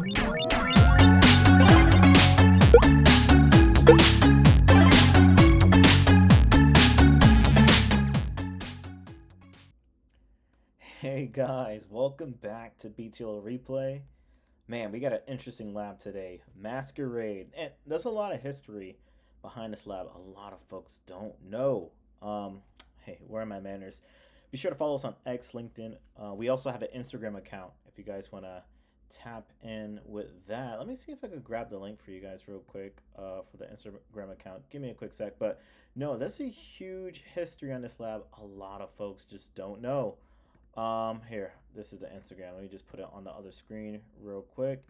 Hey guys, welcome back to BTLO Replay. Man, we got an interesting lab today. Masquerade. And there's a lot of history behind this lab. A lot of folks don't know. Hey, where are my manners? Be sure to follow us on X, LinkedIn. We also have an Instagram account if you guys want to tap in with that. Let me see if I could grab the link for you guys real quick for the Instagram account. Give me a quick sec. But no, there's a huge history on this lab. A lot of folks just don't know. Here, this is the Instagram. Let me just put it on the other screen real quick.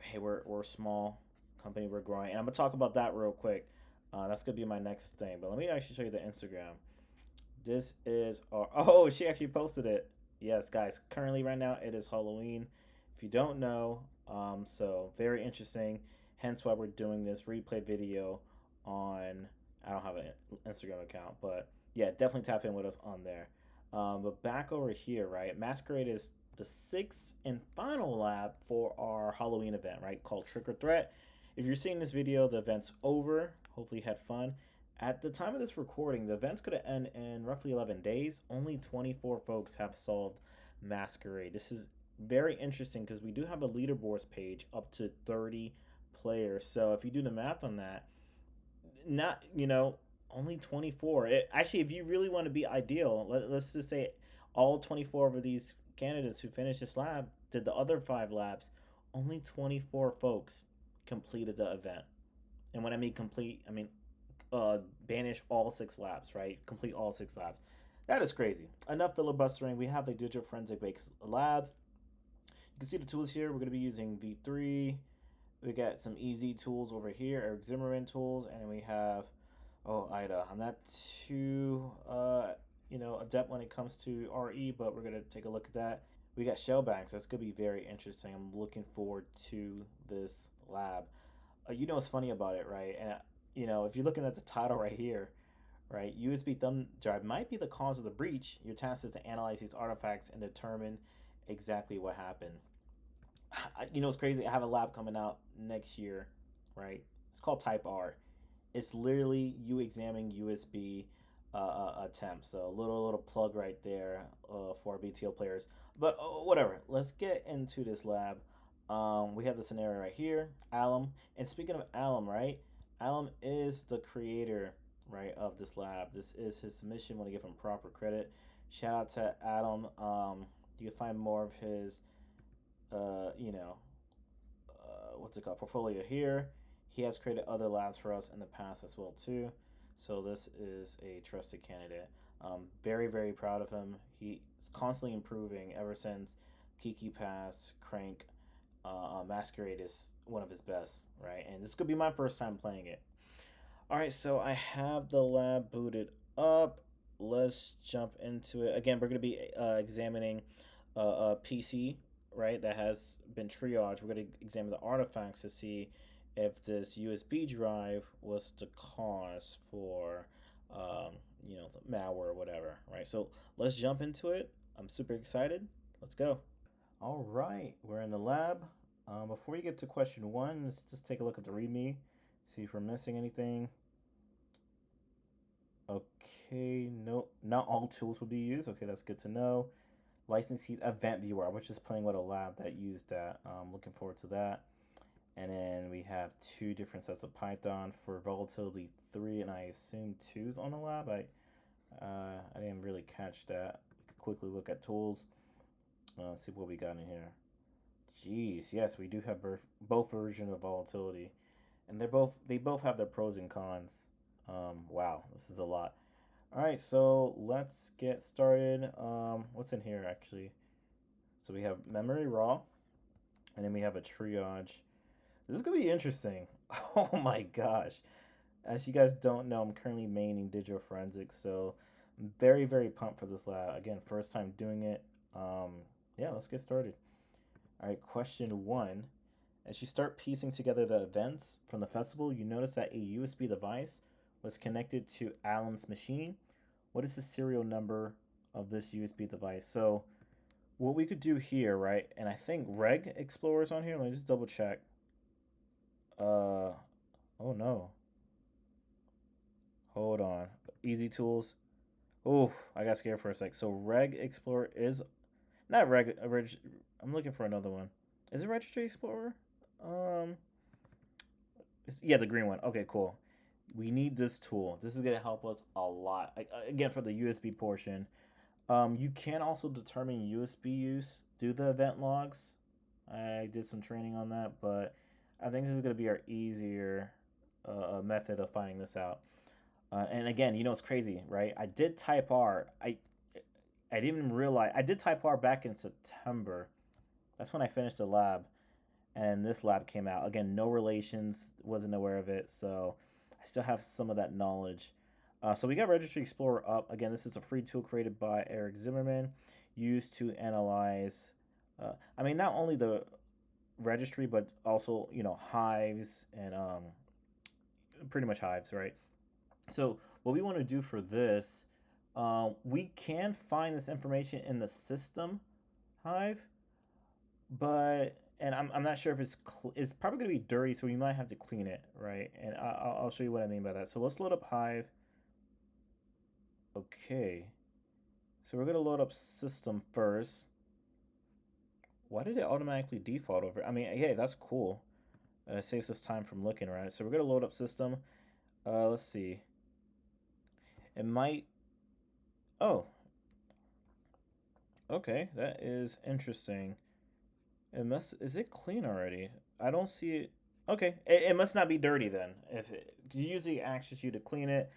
Hey, we're a small company, we're growing, and I'm gonna talk about that real quick. That's gonna be my next thing. But let me actually show you the Instagram. This is our, oh, she actually posted it. Yes, guys, currently right now it is Halloween. If you don't know, so very interesting. Hence why we're doing this replay video on, I don't have an Instagram account, but yeah, definitely tap in with us on there. But back over here, right? Masquerade is the sixth and final lab for our Halloween event, right? Called Trick or Threat. If you're seeing this video, the event's over. Hopefully you had fun. At the time of this recording, the event's going to end in roughly 11 days. Only 24 folks have solved Masquerade. This is very interesting because we do have a leaderboards page up to 30 players. So if you do the math on that, not, only 24. Actually, if you really want to be ideal, let's just say all 24 of these candidates who finished this lab did the other 5 labs. Only 24 folks completed the event. And when I mean complete, I mean banish all 6 labs, right? Complete all 6 labs. That is crazy. Enough filibustering. We have the digital forensic based lab. You can see the tools here. We're going to be using V3. We got some EZ tools over here, Eric Zimmerman tools, and we have IDA. I'm not too, adept when it comes to RE, but we're going to take a look at that. We got shell banks. That's going to be very interesting. I'm looking forward to this lab. What's funny about it, right? And, if you're looking at the title right here, right, USB thumb drive might be the cause of the breach. Your task is to analyze these artifacts and determine exactly what happened. It's crazy. I have a lab coming out next year, right? It's called Type R. It's literally you examining USB attempts. So a little plug right there for our BTL players. But whatever. Let's get into this lab. We have the scenario right here, Allam. And speaking of Allam, right? Allam is the creator, right, of this lab. This is his submission. Want to give him proper credit. Shout out to Allam. You can find more of his, portfolio here. He has created other labs for us in the past as well too. So this is a trusted candidate. Very, very proud of him. He's constantly improving ever since Kiki passed. Crank, Masquerade is one of his best, right? And this could be my first time playing it. All right, so I have the lab booted up. Let's jump into it. Again, we're going to be examining a PC, right, that has been triaged. We're going to examine the artifacts to see if this USB drive was the cause for, the malware or whatever, right? So let's jump into it. I'm super excited. Let's go. All right, we're in the lab. Before we get to question 1, let's just take a look at the README, see if we're missing anything. Okay, no, not all tools will be used. Okay, that's good to know. License key, event viewer. I was just playing with a lab that used that. Looking forward to that. And then we have 2 different sets of Python for volatility 3, and I assume 2's on the lab. I didn't really catch that. We could quickly look at tools. See what we got in here. Jeez, yes, we do have both versions of volatility, and they both have their pros and cons. Wow, this is a lot. All right, so let's get started. What's in here actually? So we have memory raw, and then we have a triage. This is gonna be interesting. Oh my gosh. As you guys don't know, I'm currently maining digital forensics, so I'm very, very pumped for this lab. Again, first time doing it. Yeah, let's get started. All right, question 1. As you start piecing together the events from the festival, you notice that a USB device was connected to Allam's machine. What is the serial number of this USB device? So what we could do here, right? And I think Reg Explorer's on here. Let me just double check. Oh no. Hold on. Easy tools. Oh, I got scared for a sec. So Reg Explorer is not I'm looking for another one. Is it Registry Explorer? Um, yeah, the green one. Okay, cool. We need this tool. This is gonna help us a lot. Again, for the USB portion. You can also determine USB use through the event logs. I did some training on that, but I think this is going to be our easier method of finding this out. And again, it's crazy, right? I did type R. I didn't even realize I did type R back in September. That's when I finished the lab, and this lab came out. Again, no relations, wasn't aware of it, so I still have some of that knowledge. So we got Registry Explorer up. Again, this is a free tool created by Eric Zimmerman, used to analyze, not only the registry, but also, hives and pretty much hives, right? So what we want to do for this, we can find this information in the system hive, but and I'm not sure if it's probably going to be dirty, so we might have to clean it, right? And I'll show you what I mean by that. So let's load up hive. Okay, so we're going to load up system first. Why did it automatically default over? Hey, that's cool. It saves us time from looking, right? So we're going to load up system. Let's see. It might... Oh. Okay, that is interesting. Is it clean already? I don't see it. Okay, it must not be dirty then. If it usually asks you to clean it,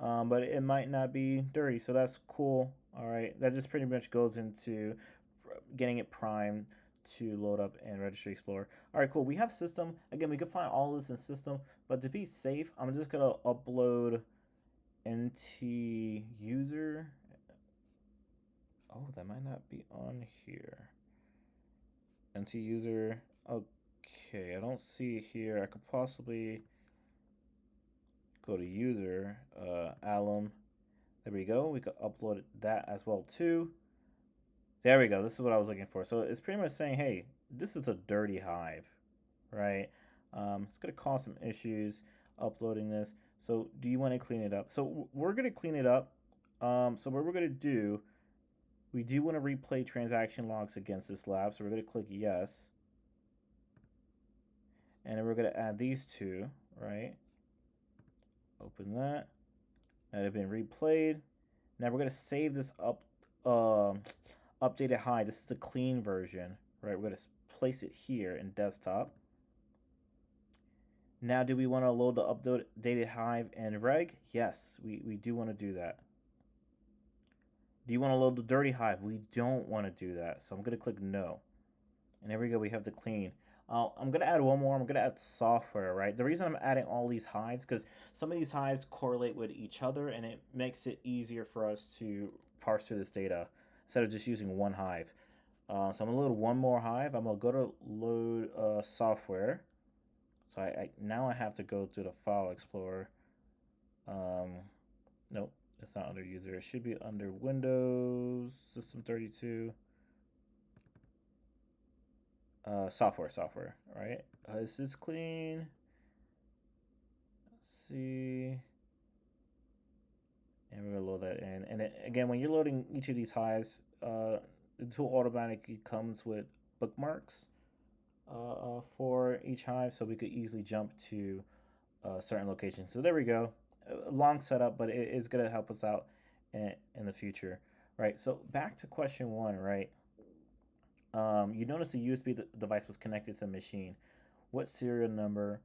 but it might not be dirty, so that's cool. All right, that just pretty much goes into getting it primed to load up in Registry Explorer. All right, cool. We have system. Again, we can find all this in system, but to be safe, I'm just gonna upload NT user. Oh, that might not be on here. NT user. Okay, I don't see it here. I could possibly go to user, Allam. There we go. We could upload that as well too. There we go. This is what I was looking for. So it's pretty much saying, hey, this is a dirty hive, right? It's going to cause some issues uploading this. So do you want to clean it up? So we're going to clean it up. So what we're going to do, we do want to replay transaction logs against this lab. So we're going to click yes. And then we're going to add these two, right? Open that. That have been replayed. Now we're going to save this up. Updated high. This is the clean version, right? We're going to place it here in desktop. Now, do we want to load the updated hive and reg? Yes, we do want to do that. Do you want to load the dirty hive? We don't want to do that, so I'm going to click no. And there we go, we have the clean. I'm going to add one more. I'm going to add software, right? The reason I'm adding all these hives, because some of these hives correlate with each other, and it makes it easier for us to parse through this data instead of just using one hive. So I'm going to load one more hive. I'm going to go to load software. So now I have to go to the File Explorer. Nope, it's not under user. It should be under Windows, System 32. Software, right? Is this clean? Let's see. And we're gonna load that in. And again, when you're loading each of these hives, the tool automatically comes with bookmarks for each hive, so we could easily jump to certain locations. So there we go. A long setup, but it is gonna help us out in the future, right? So back to question one, right? You notice the USB device was connected to the machine. What serial number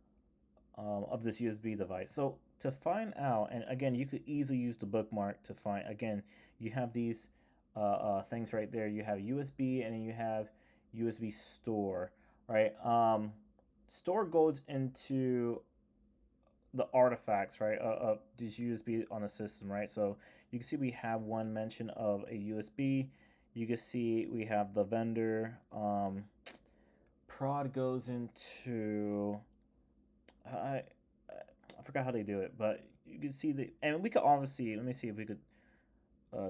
of this USB device? So to find out, and again, you could easily use the bookmark to find. Again, you have these things right there. You have USB, and then you have USB store, right? Store goes into the artifacts, right, of this USB on the system, right? So you can see we have one mention of a USB. You can see we have the vendor. Prod goes into I forgot how they do it, but you can see and we could obviously, let me see if we could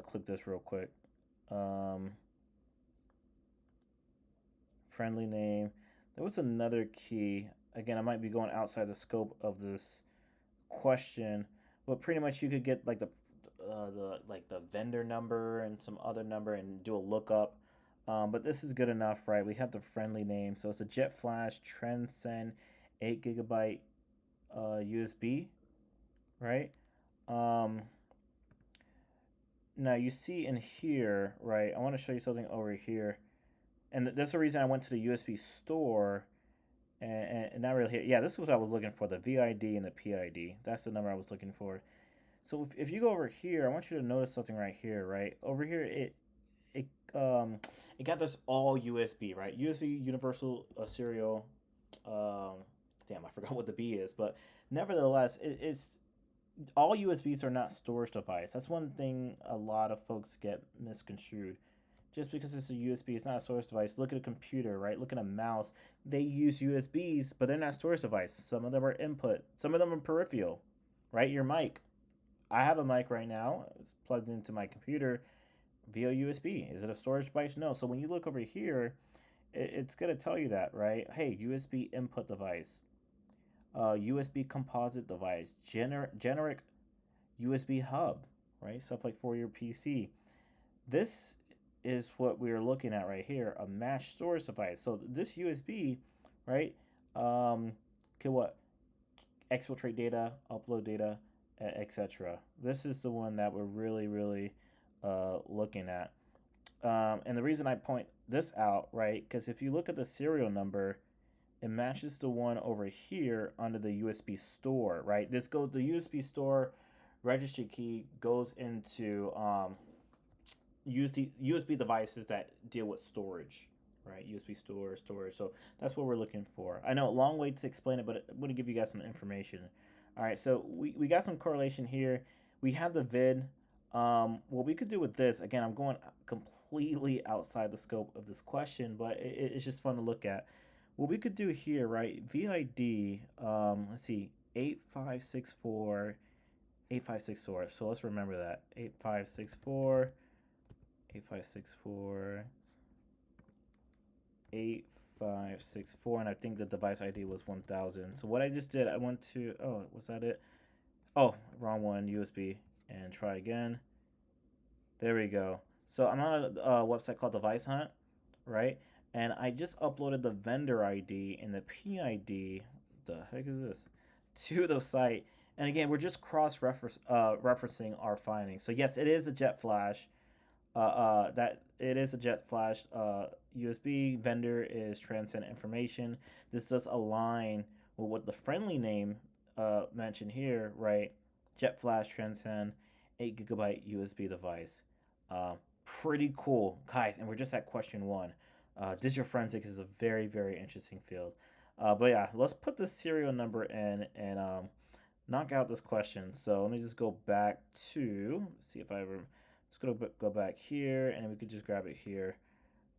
click this real quick. friendly name. There was another key. Again, I might be going outside the scope of this question, but pretty much you could get like the vendor number and some other number and do a lookup. But this is good enough, right? We have the friendly name, so it's a Jet Flash Transcend 8 GB USB, right? Um, Now you see in here, right? I want to show you something over here, and that's the reason I went to the USB store and not really here. Yeah, this is what I was looking for: the VID and the PID. That's the number I was looking for. So if you go over here, I want you to notice something right here, right? Over here, it um it got this all USB, right? USB Universal Serial. Um, Damn, I forgot what the B is, but nevertheless, it's all USBs are not storage device. That's one thing a lot of folks get misconstrued. Just because it's a USB, it's not a storage device. Look at a computer, right? Look at a mouse. They use USBs, but they're not storage device. Some of them are input. Some of them are peripheral, right? Your mic. I have a mic right now. It's plugged into my computer via USB. Is it a storage device? No. So when you look over here, it's going to tell you that, right? Hey, USB input device, USB composite device, generic USB hub, right? Stuff like for your PC. This is what we're looking at right here, a mass storage device. So this USB, right, can what? Exfiltrate data, upload data, etc. This is the one that we're really looking at. And the reason I point this out, right, because if you look at the serial number, it matches the one over here under the USB store, right? This goes, the USB store registry key goes into USB devices that deal with storage, right? USB storage. So that's what we're looking for. I know, a long way to explain it, but I'm going to give you guys some information. All right, so we got some correlation here. We have the vid. What we could do with this, again, I'm going completely outside the scope of this question, but it's just fun to look at. What we could do here, right? VID, let's see, 8564, 8564. So let's remember that. 8564, 8564, 8564, and I think the device ID was 1000. So what I just did, I went to, oh, was that it? Oh, wrong one, USB, and try again. There we go. So I'm on a website called Device Hunt, right? And I just uploaded the vendor ID and the PID, the heck is this, to the site. And again, we're just referencing our findings. So yes, it is a Jet Flash. That it is a Jet Flash. USB vendor is Transcend Information. This does align with what the friendly name mentioned here, right? Jet Flash Transcend 8 GB USB device. Pretty cool, guys. And we're just at question 1. Digital forensics is a very interesting field. But yeah, let's put the serial number in and knock out this question. So let me just go back to, see if I ever, let's go back here, and we could just grab it here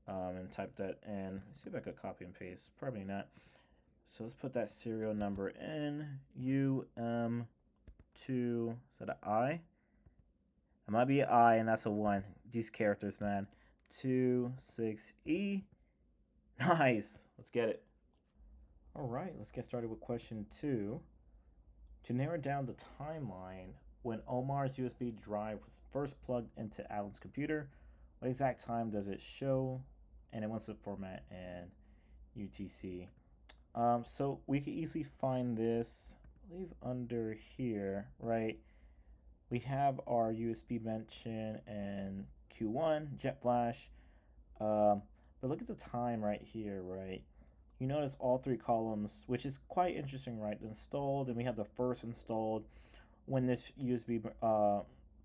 and type that in. See if I could copy and paste. Probably not. So let's put that serial number in. UM2, is that an I? It might be an I, and that's a 1. These characters, man. 26E. Nice. Let's get it. All right, let's get started with question 2. To narrow down the timeline when Omar's USB drive was first plugged into Allam's computer, what exact time does it show? And it wants the format and UTC. So we can easily find this, I believe, under here, right? We have our USB mention and Q1, Jet Flash. But look at the time right here, right? You notice all 3 columns, which is quite interesting, right? The installed, and we have the first installed when this USB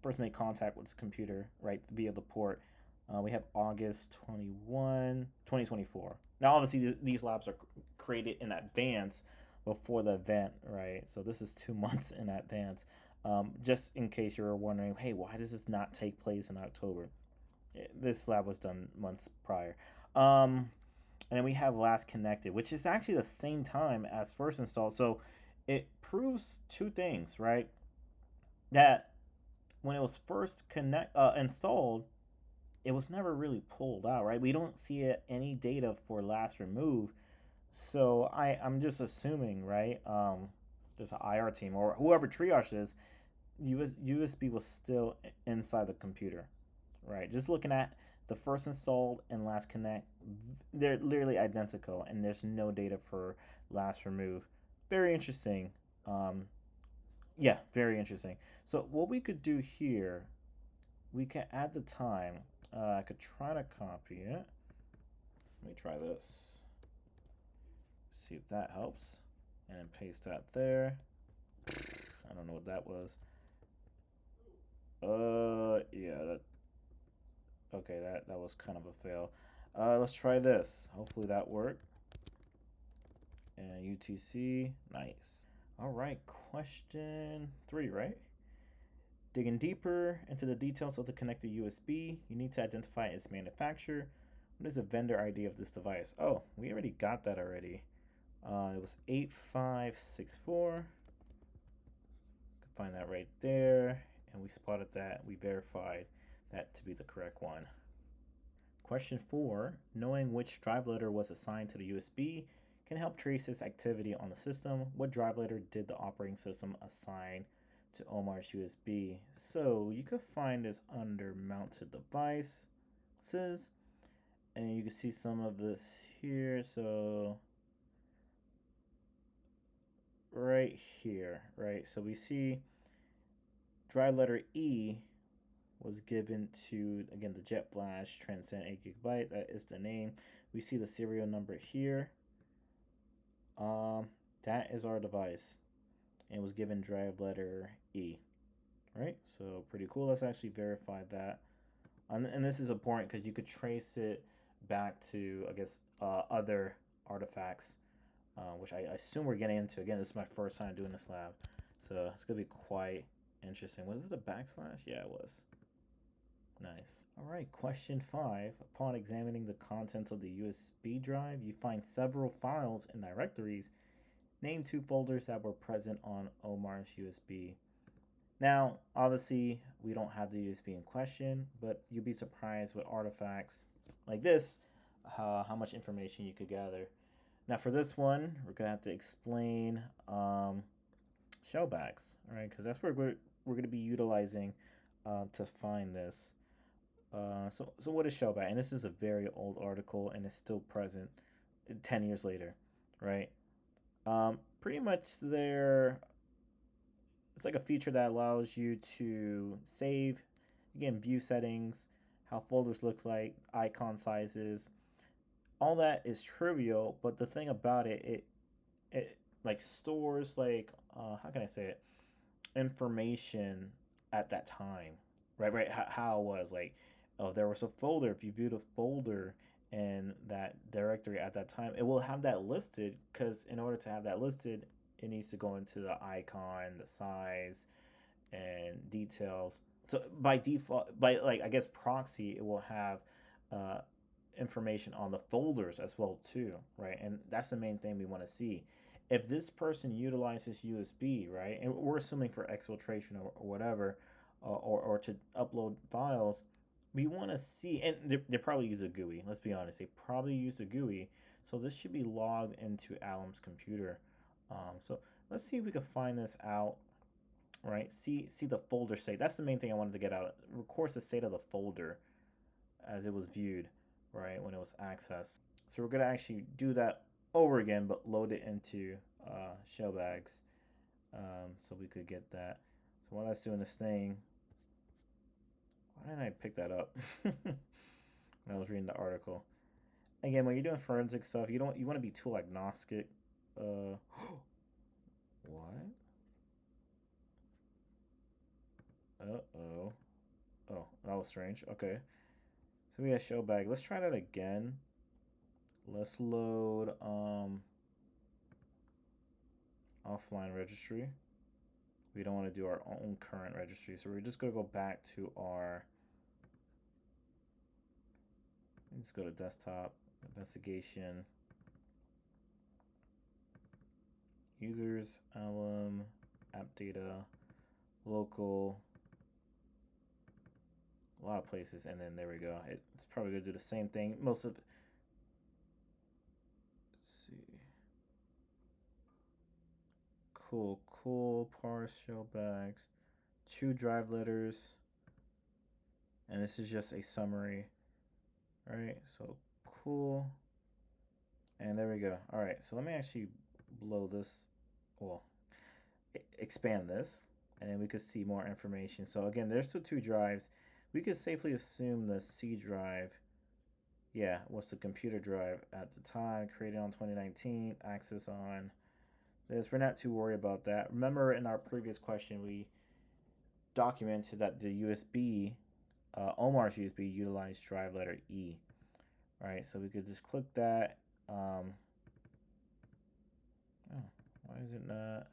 first made contact with this computer, right, via the port. We have August 21, 2024. Now, obviously, these labs are created in advance before the event, right? So this is 2 months in advance. Just in case you're wondering, hey, why does this not take place in October? This lab was done months prior. And then we have last connected, which is actually the same time as first installed. So it proves 2 things, right? That when it was first installed, it was never really pulled out, right? We don't see any data for last remove. So I'm just assuming, right? There's an IR team or whoever triage is, USB was still inside the computer, right? Just looking at the first installed and last connect, they're literally identical, and there's no data for last remove. Very interesting. Yeah, very interesting. So what we could do here, we can add the time. I could try to copy it. Let me try this. See if that helps. And then paste that there. I don't know what that was. Yeah, that. Okay, that was kind of a fail. Let's try this. Hopefully that worked. And UTC, nice. All right, question 3, right? Digging deeper into the details of the connected USB, you need to identify its manufacturer. What is the vendor ID of this device? Oh, we already got that already. It was 8564. You can find that right there. And we spotted that. We verified that to be the correct one. Question 4. Knowing which drive letter was assigned to the USB can help trace its activity on the system. What drive letter did the operating system assign to Omar's USB? So you could find this under mounted devices, and you can see some of this here. So right here, right? So we see drive letter E was given to, again, the Jet Flash Transcend 8 GB. That is the name. We see the serial number here. That is our device, and was given drive letter E, right? So pretty cool. Let's actually verify that. And this is important because you could trace it back to, I guess, other artifacts, which I assume we're getting into. Again, this is my first time doing this lab, so it's gonna be quite interesting. Was it a backslash? Yeah, it was. Nice. All right, question 5. Upon examining the contents of the USB drive, you find several files and directories. Name 2 folders that were present on Omar's USB. Now, obviously, we don't have the USB in question, but you'd be surprised with artifacts like this, how much information you could gather. Now, for this one, we're going to have to explain shellbacks, all right? Because that's where we're going to be utilizing to find this. So what is shellback? And this is a very old article, and it's still present 10 years later, right? Pretty much it's like a feature that allows you to save, again, view settings, how folders looks like, icon sizes. All that is trivial, but the thing about it like stores, like, how can I say it, information at that time, right? How it was like, oh, there was a folder. If you viewed a folder in that directory at that time, it will have that listed, because in order to have that listed, it needs to go into the icon, the size, and details. So by default, by, like, I guess proxy, it will have information on the folders as well too, right? And that's the main thing we want to see. If this person utilizes USB, right, and we're assuming for exfiltration or whatever, or to upload files, we want to see, and they probably use a GUI. Let's be honest, they probably use a GUI. So this should be logged into Allam's computer. So let's see if we can find this out. Right, see the folder state. That's the main thing I wanted to get out. It records the state of the folder as it was viewed, right, when it was accessed. So we're gonna actually do that over again, but load it into shell bags, so we could get that. So while that's doing this thing, why didn't I pick that up when I was reading the article? Again, when you're doing forensic stuff, you want to be tool agnostic. What? Uh-oh. Oh, that was strange. Okay. So we have show bag. Let's try that again. Let's load offline registry. We don't want to do our own current registry, so we're just going to go back to our, let's go to desktop, investigation, users, Allam, app data, local. a lot of places, and then there we go. It's probably gonna do the same thing. Most of, let's see, cool partial bags, 2 drive letters, and this is just a summary. All right, so cool, and there we go. All right, so let me actually blow this, well, expand this, and then we could see more information. So again, there's the 2 drives. We could safely assume the C drive, yeah, was the computer drive at the time, created on 2019, access on this. We're not too worried about that. Remember in our previous question, we documented that the USB, Omar's USB utilized drive letter E. All right, so we could just click that. Oh, why is it not?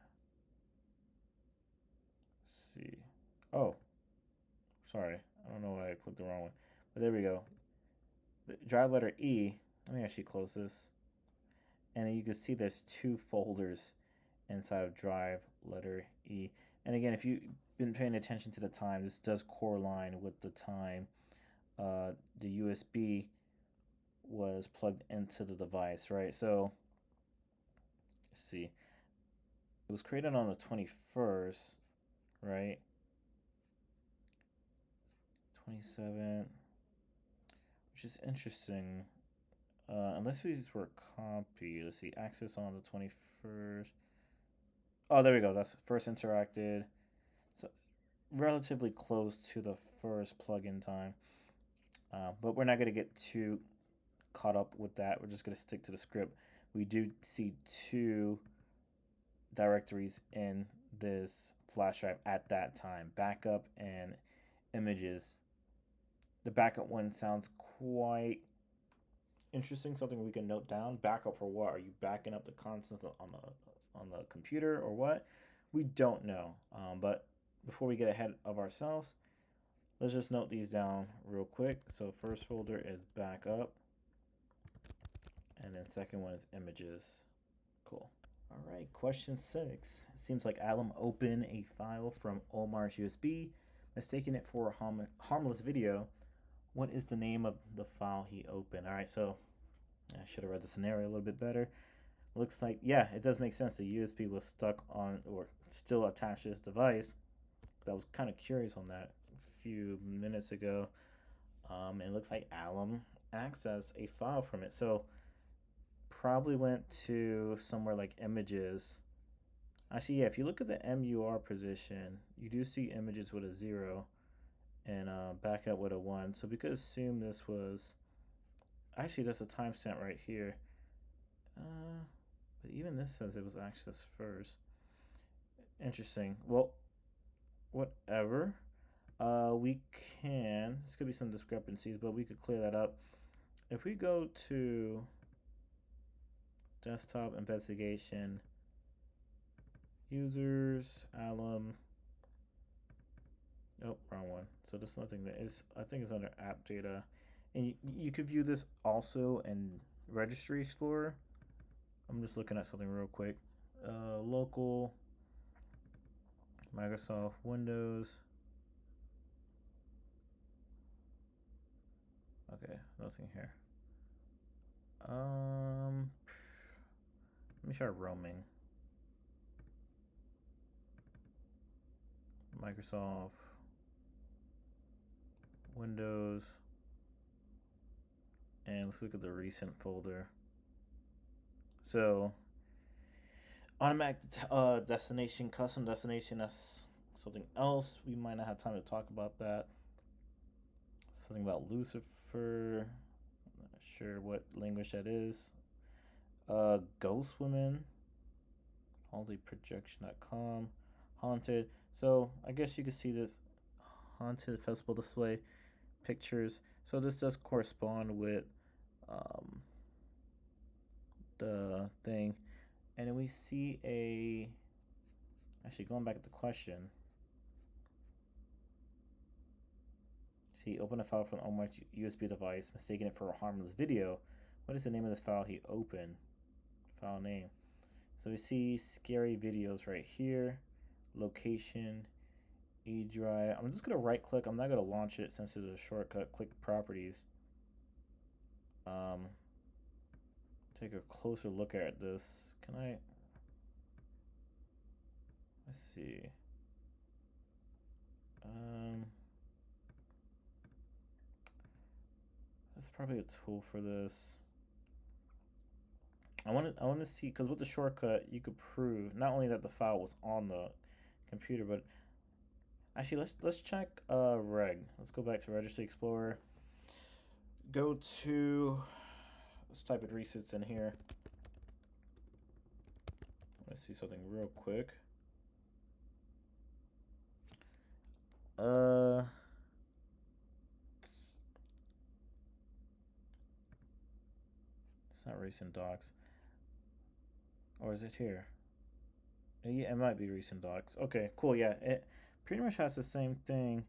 Let's see. Oh, sorry. I don't know why I clicked the wrong one. But there we go. The drive letter E. Let me actually close this. And you can see there's 2 folders inside of drive letter E. And again, if you've been paying attention to the time, this does correlate with the time the USB was plugged into the device, right? So, let's see. It was created on the 21st, right? 27, which is interesting. Unless these were copied. Let's see. Access on the 21st. Oh, there we go. That's first interacted. So relatively close to the first plugin time. But we're not going to get too caught up with that. We're just going to stick to the script. We do see 2 directories in this flash drive at that time, backup and images. The backup one sounds quite interesting, something we can note down. Backup for what? Are you backing up the content on the computer or what? We don't know. But before we get ahead of ourselves, let's just note these down real quick. So first folder is backup, and then second one is images. Cool. All right, question 6. It seems like Allam opened a file from Omar's USB, mistaking it for a harmless video. What is the name of the file he opened? All right, so I should have read the scenario a little bit better. Looks like, yeah, it does make sense. The USB was stuck on or still attached to this device. I was kind of curious on that a few minutes ago. It looks like Allam accessed a file from it. So probably went to somewhere like images. Actually, yeah, if you look at the MUR position, you do see images with a 0 and backup with a 1. So we could assume this was, actually that's a timestamp right here. But even this says it was accessed first. Interesting. Well, whatever. We can, this could be some discrepancies, but we could clear that up. If we go to desktop investigation, users, Allam. Nope, wrong one. So there's nothing that is, I think it's under app data. And you could view this also in Registry Explorer. I'm just looking at something real quick. Local, Microsoft Windows. Okay, nothing here. Let me try roaming. Microsoft Windows, and let's look at the recent folder. So automatic destination, custom destination, that's something else. We might not have time to talk about that. Something about Lucifer, I'm not sure what language that is. Ghost Women, holidayprojection.com, haunted. So I guess you can see this haunted festival display pictures. So this does correspond with the thing. And then we see a, actually going back to the question. See, open a file from Omar's USB device, mistaking it for a harmless video. What is the name of this file he opened? File name. So we see scary videos right here. Location, E drive. I'm just gonna right click. I'm not gonna launch it since it's a shortcut. Click properties. Take a closer look at this. Can I? Let's see. That's probably a tool for this. I want to see, because with the shortcut you could prove not only that the file was on the computer, but actually let's check reg. Let's go back to Registry Explorer. Go to, let's type in resets in here. Let's see something real quick. It's not recent docs. Or is it here? Yeah, it might be recent docs. Okay, cool. Yeah, it pretty much has the same thing.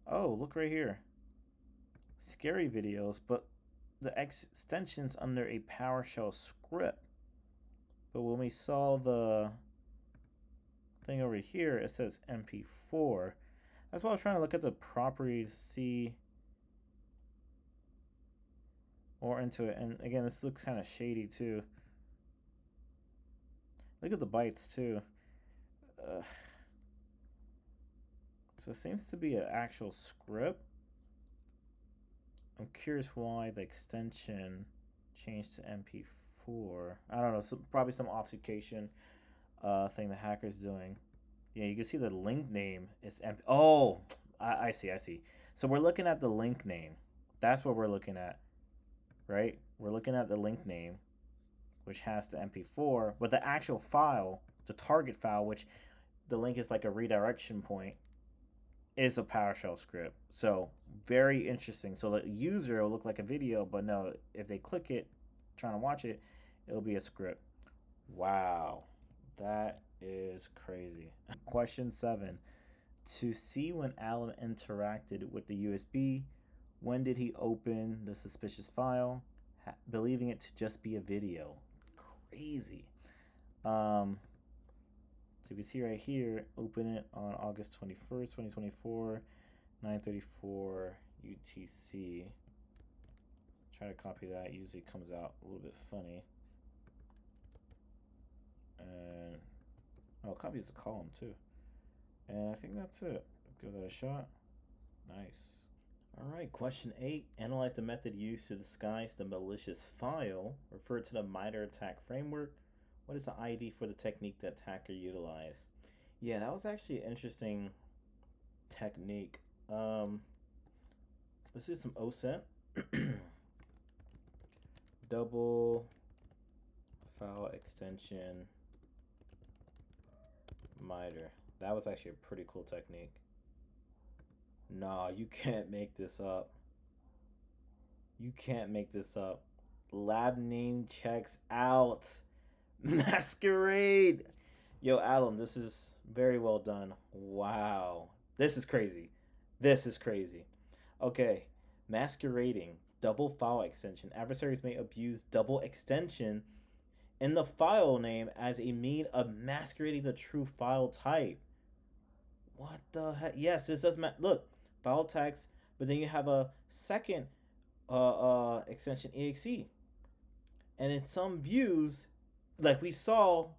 Oh, look right here. Scary videos, but the extension's under a PowerShell script. But when we saw the thing over here, it says MP4. That's why I was trying to look at the properties to see more into it. And again, this looks kind of shady too. Look at the bytes too. So it seems to be an actual script. I'm curious why the extension changed to MP4. I don't know, probably some obfuscation thing the hacker's doing. Yeah, you can see the link name is MP. Oh, I see. So we're looking at the link name. That's what we're looking at, right? We're looking at the link name, which has the MP4, but the actual file, the target file, which the link is like a redirection point, is a PowerShell script. So very interesting. So the user will look like a video, but no, if they click it, trying to watch it, it'll be a script. Wow, that is crazy. Question 7. To see when Allam interacted with the USB, when did he open the suspicious file, believing it to just be a video? Crazy. So we see right here, open it on August 21st, 2024, 9:34 UTC. Try to copy that. Usually comes out a little bit funny. And copies the column too. And I think that's it. Give that a shot. Nice. All right, question 8. Analyze the method used to disguise the malicious file. Refer to the MITRE attack framework. What is the ID for the technique that attacker utilized? Yeah, that was actually an interesting technique. Let's do some OSET. Double file extension MITRE. That was actually a pretty cool technique. Nah, you can't make this up. You can't make this up. Lab name checks out. Masquerade. Yo, Allam, this is very well done. Wow. This is crazy. This is crazy. Okay. Masquerading. Double file extension. Adversaries may abuse double extension in the file name as a mean of masquerading the true file type. What the heck? Yes, this does look, file text, but then you have a second extension exe. And in some views, like we saw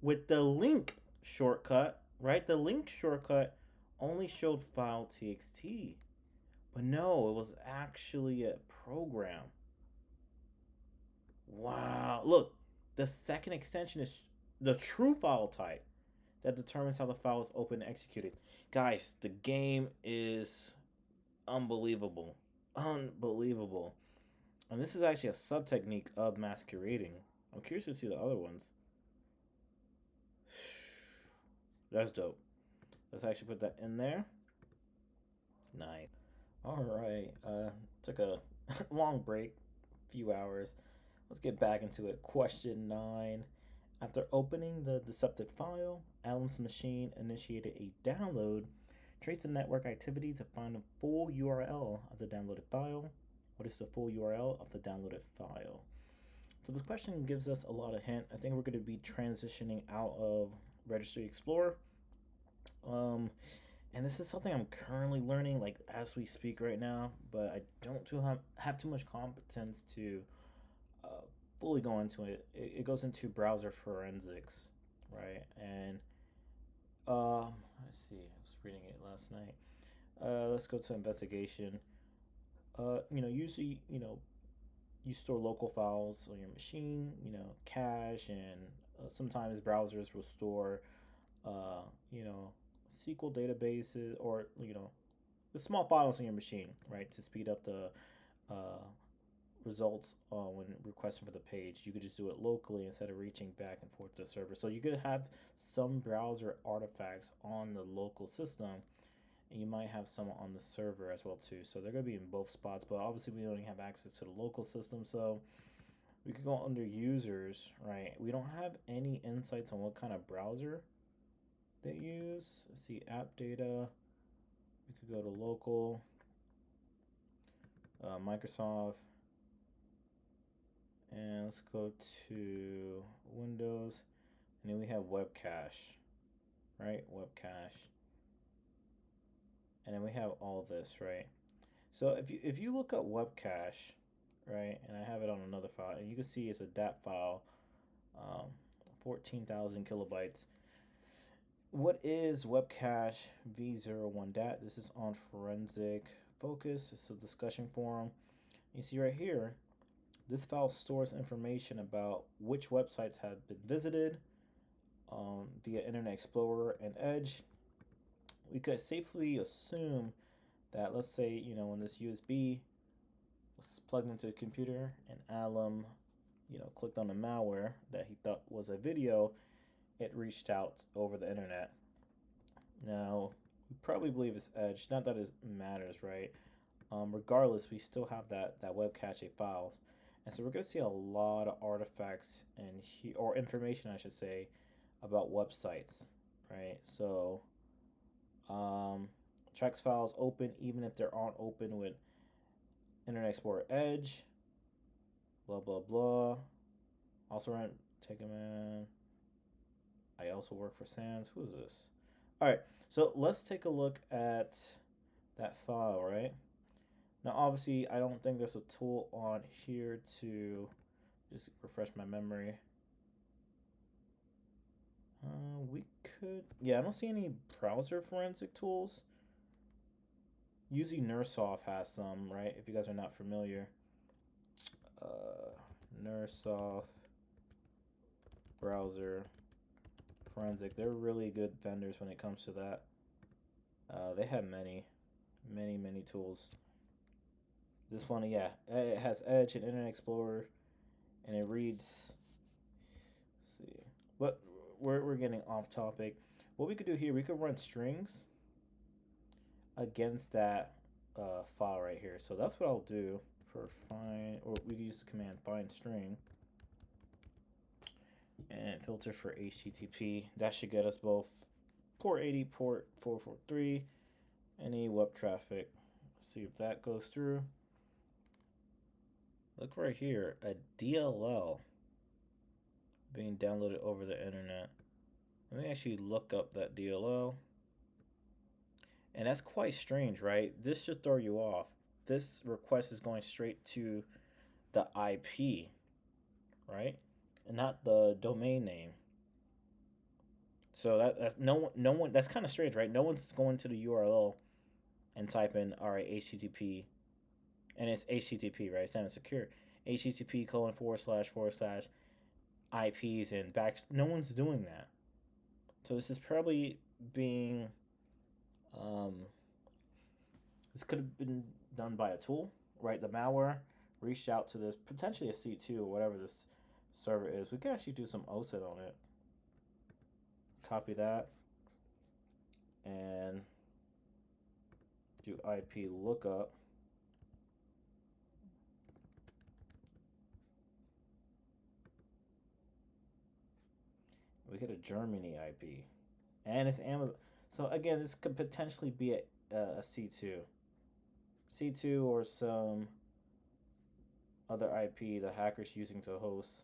with the link shortcut, right? The link shortcut only showed file txt. But no, it was actually a program. Wow. Look, the second extension is the true file type that determines how the file is opened and executed. Guys, the game is unbelievable. Unbelievable. And this is actually a sub-technique of masquerading. I'm curious to see the other ones. That's dope. Let's actually put that in there. Nice. Alright. Took a long break. Few hours. Let's get back into it. Question 9. After opening the decepted file, Allam's machine initiated a download. Trace the network activity to find the full URL of the downloaded file. What is the full URL of the downloaded file? So this question gives us a lot of hint. I think we're going to be transitioning out of Registry Explorer And this is something I'm currently learning, like as we speak right now. But I don't have too much competence to uh, fully go into it. It goes into browser forensics, right? And let's see. I was reading it last night. Let's go to investigation. Usually, you store local files on your machine, cache, and sometimes browsers will store, uh, you know, SQL databases or, the small files on your machine, right, to speed up the uh, results when requesting for the page. You could just do it locally instead of reaching back and forth to the server. So you could have some browser artifacts on the local system, and you might have some on the server as well too. So they're going to be in both spots, but obviously we only have access to the local system. So we could go under users, right? We don't have any insights on what kind of browser they use. Let's see, app data. We could go to local, Microsoft, and let's go to Windows, and then we have web cache, right? Web cache, and then we have all this, right? So if you look up web cache, right, and I have it on another file, and you can see it's a DAT file, um, 14,000 kilobytes. What is web cache v01 DAT? This is on Forensic Focus. It's a discussion forum. You see right here, this file stores information about which websites have been visited via Internet Explorer and Edge. We could safely assume that, let's say, when this USB was plugged into the computer and Allam, clicked on the malware that he thought was a video, it reached out over the internet. Now, we probably believe it's Edge. Not that it matters, right? Regardless, we still have that web cache files. And so we're going to see a lot of artifacts or information, I should say, about websites, right? So, tracks files open even if they aren't open with Internet Explorer Edge. Blah blah blah. Also run take a man. I also work for Sans. Who is this? All right, so let's take a look at that file, right? Now, obviously, I don't think there's a tool on here to just refresh my memory. We could, yeah, I don't see any browser forensic tools. Usually Nursoft has some, right? If you guys are not familiar. Nursoft browser forensic. They're really good vendors when it comes to that. They have many tools. This one, yeah, it has Edge and Internet Explorer, and it reads. Let's see, but we're getting off topic. What we could do here, we could run strings against that file right here. So that's what I'll do for find, or we can use the command find string and filter for HTTP. That should get us both port 80, port 443, any web traffic. Let's see if that goes through. Look right here, a DLL being downloaded over the internet. Let me actually look up that DLL. And that's quite strange, right? This should throw you off. This request is going straight to the IP, right? And not the domain name. So that's no one that's kind of strange, right? No one's going to the URL and type in, all right, HTTP, and it's HTTP, right? It's not secure. HTTP : / IPs and backs. No one's doing that. So this is probably being, this could have been done by a tool, right? The malware reached out to this, potentially a C2 or whatever this server is. We can actually do some OSINT on it. Copy that and do IP lookup. We get a Germany IP, and it's Amazon. So again, this could potentially be a C2 or some other IP the hacker's using to host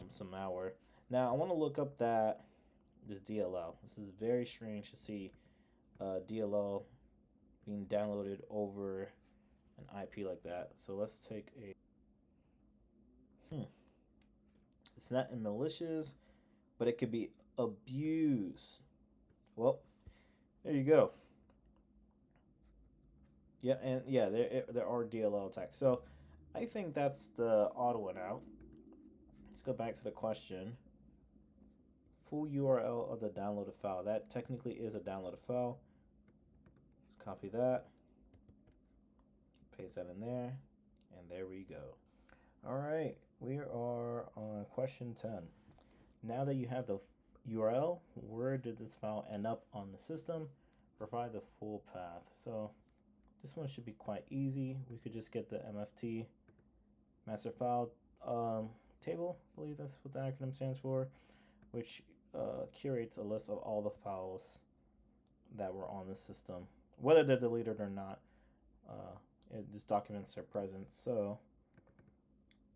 some malware. Now I want to look up that this DLL. This is very strange to see DLL being downloaded over an IP like that. So let's take a it's not in malicious, but it could be abused. Well, there you go. Yeah, and yeah, there are DLL attacks. So I think that's the odd one out. Let's go back to the question. Full URL of the downloaded file. That technically is a downloaded file. Let's copy that. Paste that in there. And there we go. All right, we are on question 10. Now that you have the URL, where did this file end up on the system? Provide the full path. So this one should be quite easy. We could just get the MFT master file table, I believe that's what the acronym stands for, which curates a list of all the files that were on the system, whether they're deleted or not. This documents are present. So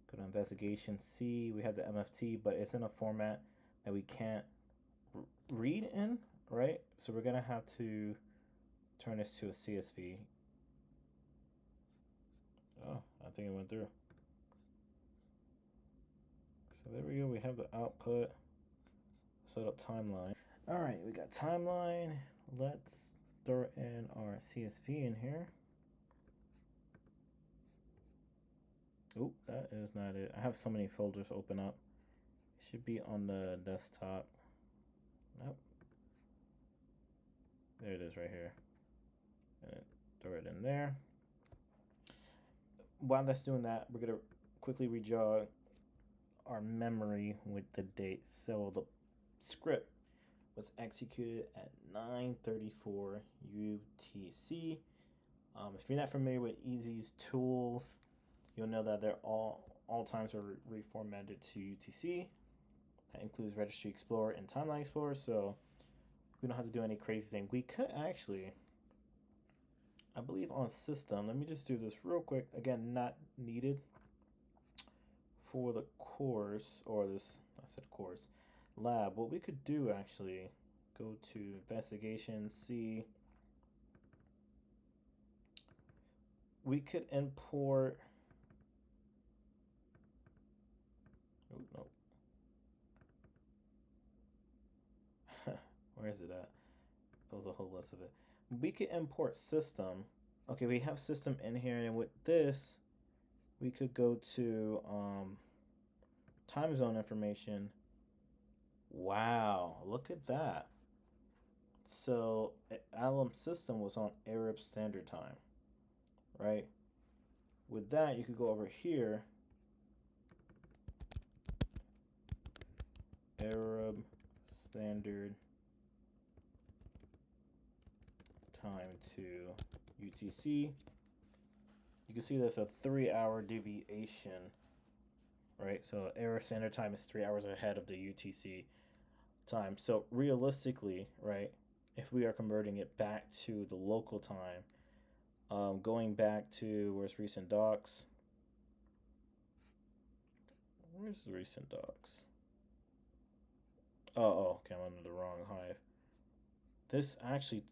go to investigation C. We have the MFT, but it's in a format that we can't read in, right? So we're gonna have to turn this to a CSV. Oh, I think it went through. So there we go. We have the output. Set up timeline. All right, we got timeline. Let's throw in our CSV in here. Oh, that is not it. I have so many folders open up. It should be on the desktop. Nope. There it is right here. And throw it in there. While that's doing that, we're going to quickly rejog our memory with the date. So the script was executed at 9:34 UTC. If you're not familiar with EZ's tools, you'll know that they're all times are reformatted to UTC. That includes Registry Explorer and Timeline Explorer, so we don't have to do any crazy thing. We could actually, I believe on system, let me just do this real quick. Again, not needed for the course, or this, I said course, lab. What we could do actually, go to investigation, see, we could import, oh, no. Where is it at? That was a whole list of it. We could import system. Okay, we have system in here, and with this, we could go to time zone information. Wow, look at that. So Allam system was on Arab Standard Time, right? With that, you could go over here, Arab Standard Time to UTC. You can see there's a 3-hour deviation, right? So Arab Standard Time is 3 hours ahead of the UTC time. So realistically, right, if we are converting it back to the local time, going back to where's recent docs? Where's the recent docs? Oh, okay, I'm under the wrong hive. This actually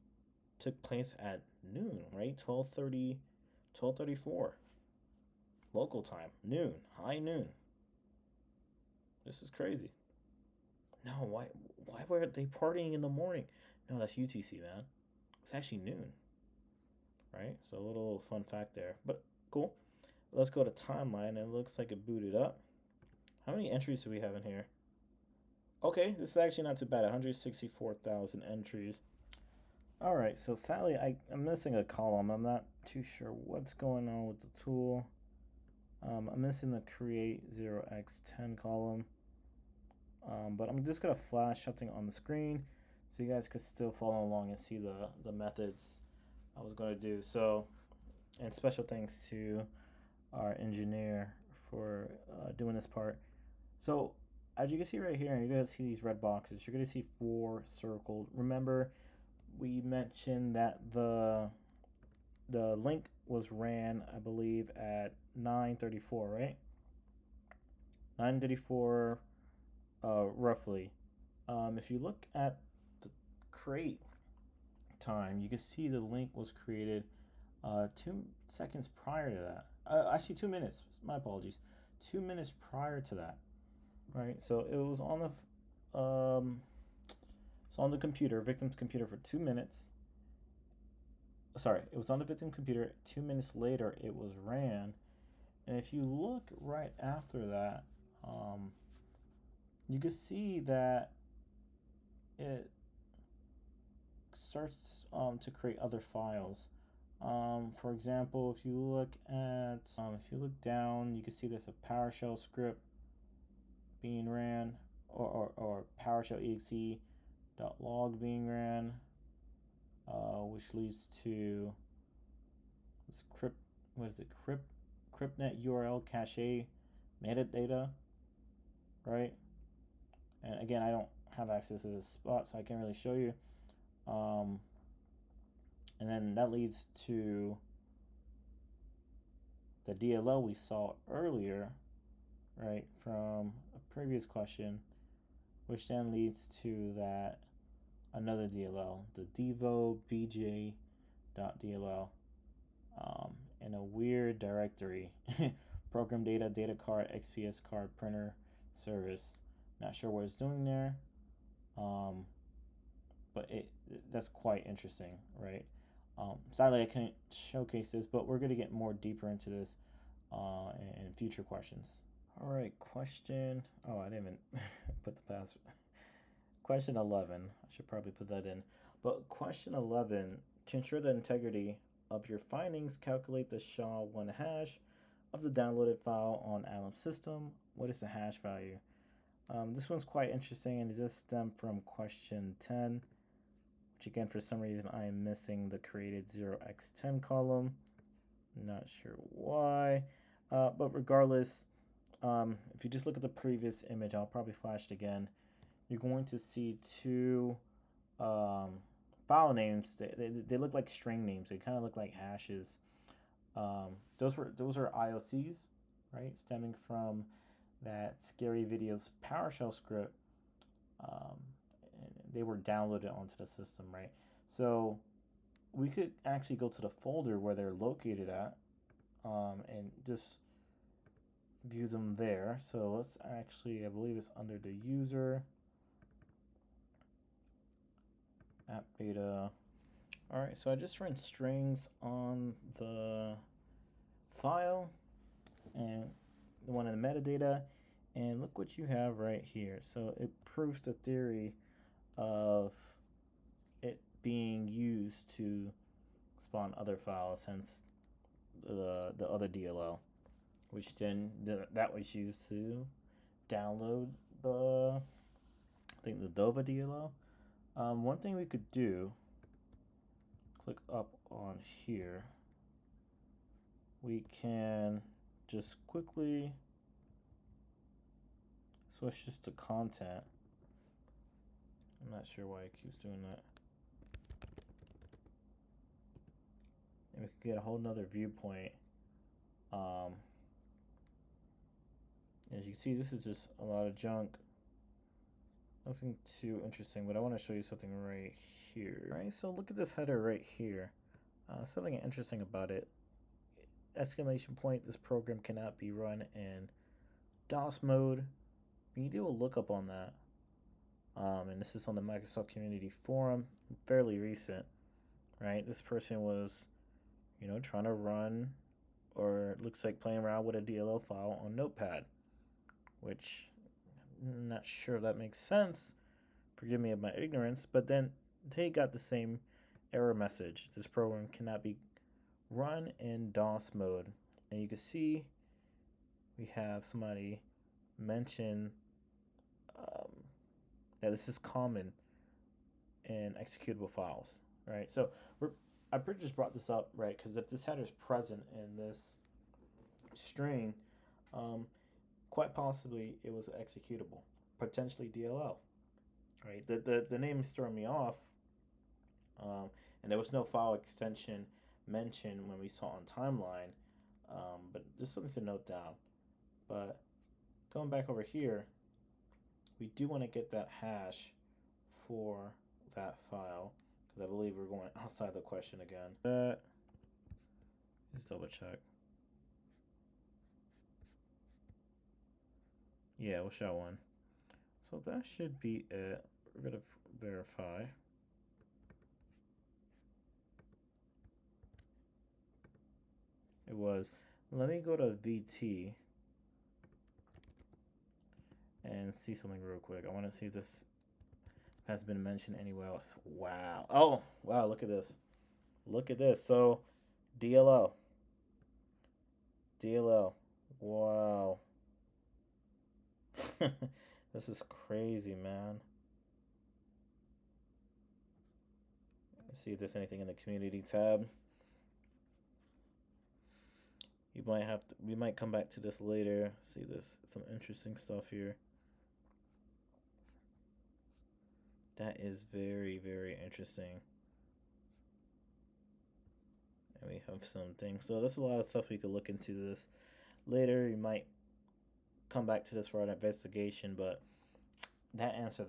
took place at noon, right? 12:34 local time, noon, high noon. This is crazy. No, why were they partying in the morning? No, that's UTC, man. It's actually noon, right? So a little fun fact there, but cool. Let's go to timeline. It looks like it booted up. How many entries do we have in here? Okay, this is actually not too bad. 164,000 entries. All right, so sadly, I'm missing a column. I'm not too sure what's going on with the tool. I'm missing the create 0x10 column. But I'm just going to flash something on the screen so you guys could still follow along and see the methods I was going to do. So, and special thanks to our engineer for doing this part. So, as you can see right here, you're going to see these red boxes. You're going to see 4 circled. Remember, we mentioned that the link was ran, I believe, at 9:34, right? 9:34, roughly. If you look at the create time, you can see the link was created 2 seconds prior to that. Actually, 2 minutes. My apologies. 2 minutes prior to that, right? So it was on the computer, victim's computer, for 2 minutes. Sorry, it was on the victim computer. 2 minutes later, it was ran, and if you look right after that, you can see that it starts to create other files. For example, if you look down, you can see there's a PowerShell script being ran, or PowerShell exe.log being ran, which leads to this cryptnet URL cache metadata, right? And again, I don't have access to this spot, so I can't really show you. And then that leads to the DLL we saw earlier, right, from a previous question, which then leads to that another DLL, the devo bj.dll, in a weird directory. Program data, data card, XPS card, printer, service. Not sure what it's doing there, but that's quite interesting, right? Sadly, I couldn't showcase this, but we're going to get more deeper into this in future questions. All right, question. Oh, I didn't even put the password. Question 11. I should probably put that in. But question 11, to ensure the integrity of your findings, calculate the SHA-1 hash of the downloaded file on Allam system. What is the hash value? This one's quite interesting, and it does stem from question 10, which again, for some reason, I am missing the created 0x10 column. Not sure why, but regardless, if you just look at the previous image, I'll probably flash it again. You're going to see two file names. They look like string names. They kind of look like hashes. Those are IOCs, right? Stemming from that Scary Videos PowerShell script. And they were downloaded onto the system, right? So we could actually go to the folder where they're located at, and just view them there. So let's actually, I believe it's under the user app beta. All right, so I just ran strings on the file and the one in the metadata, and look what you have right here. So it proves the theory of it being used to spawn other files, hence the other DLL, which then that was used to download the, I think, the Dova DLL. One thing we could do, click up on here, we can just quickly switch just to content. I'm not sure why it keeps doing that. And we can get a whole nother viewpoint. As you can see, this is just a lot of junk. Nothing too interesting, but I want to show you something right here. Right, so look at this header right here. Something interesting about it. Exclamation point, this program cannot be run in DOS mode. When you do a lookup on that, and this is on the Microsoft Community Forum, fairly recent, right? This person was, trying to run, or it looks like playing around with a DLL file on Notepad, which I'm not sure if that makes sense. Forgive me of my ignorance, but then they got the same error message. This program cannot be run in DOS mode. And you can see we have somebody mention that this is common in executable files, right? So I just brought this up, right? Because if this header is present in this string, quite possibly it was executable, potentially DLL, right? The name is throwing me off, and there was no file extension mentioned when we saw on timeline, but just something to note down. But going back over here, we do want to get that hash for that file, because I believe we're going outside the question again. Let's double check. Yeah, we'll show one. So that should be it. We're gonna verify. It was. Let me go to VT and see something real quick. I want to see if this has been mentioned anywhere else. Wow. Oh, wow. Look at this. Look at this. So, DLO. DLO. Wow. This is crazy, man. Let's see if there's anything in the community tab. You might have to, we might come back to this later. See this, some interesting stuff here. That is very, very interesting. And we have some things. So there's a lot of stuff we could look into this later. You might come back to this for an investigation, but that answer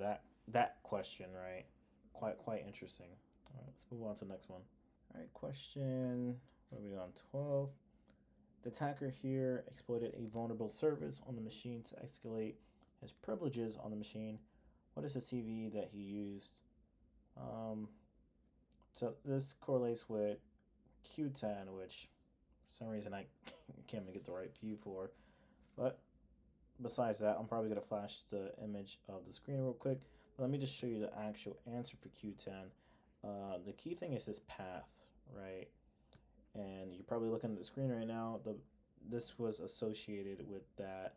that question, right? Quite interesting. All right, let's move on to the next one. All right, question. What are we on? 12. The attacker here exploited a vulnerable service on the machine to escalate his privileges on the machine. What is the CVE that he used? So this correlates with Q10, which for some reason I can't make it the right view for. But besides that, I'm probably going to flash the image of the screen real quick. But let me just show you the actual answer for Q10. The key thing is this path, right? And you're probably looking at the screen right now. This was associated with that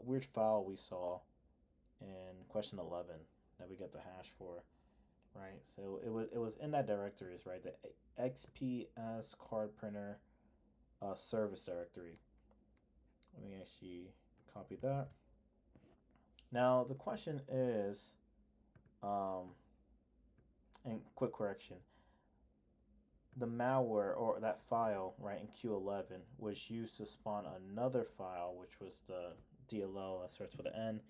weird file we saw in question 11 that we got the hash for, right? So it was in that directories, right? The XPS card printer service directory. Let me actually copy that. Now the question is, and quick correction, the malware or that file, right, in Q11 was used to spawn another file, which was the DLO that starts with an N,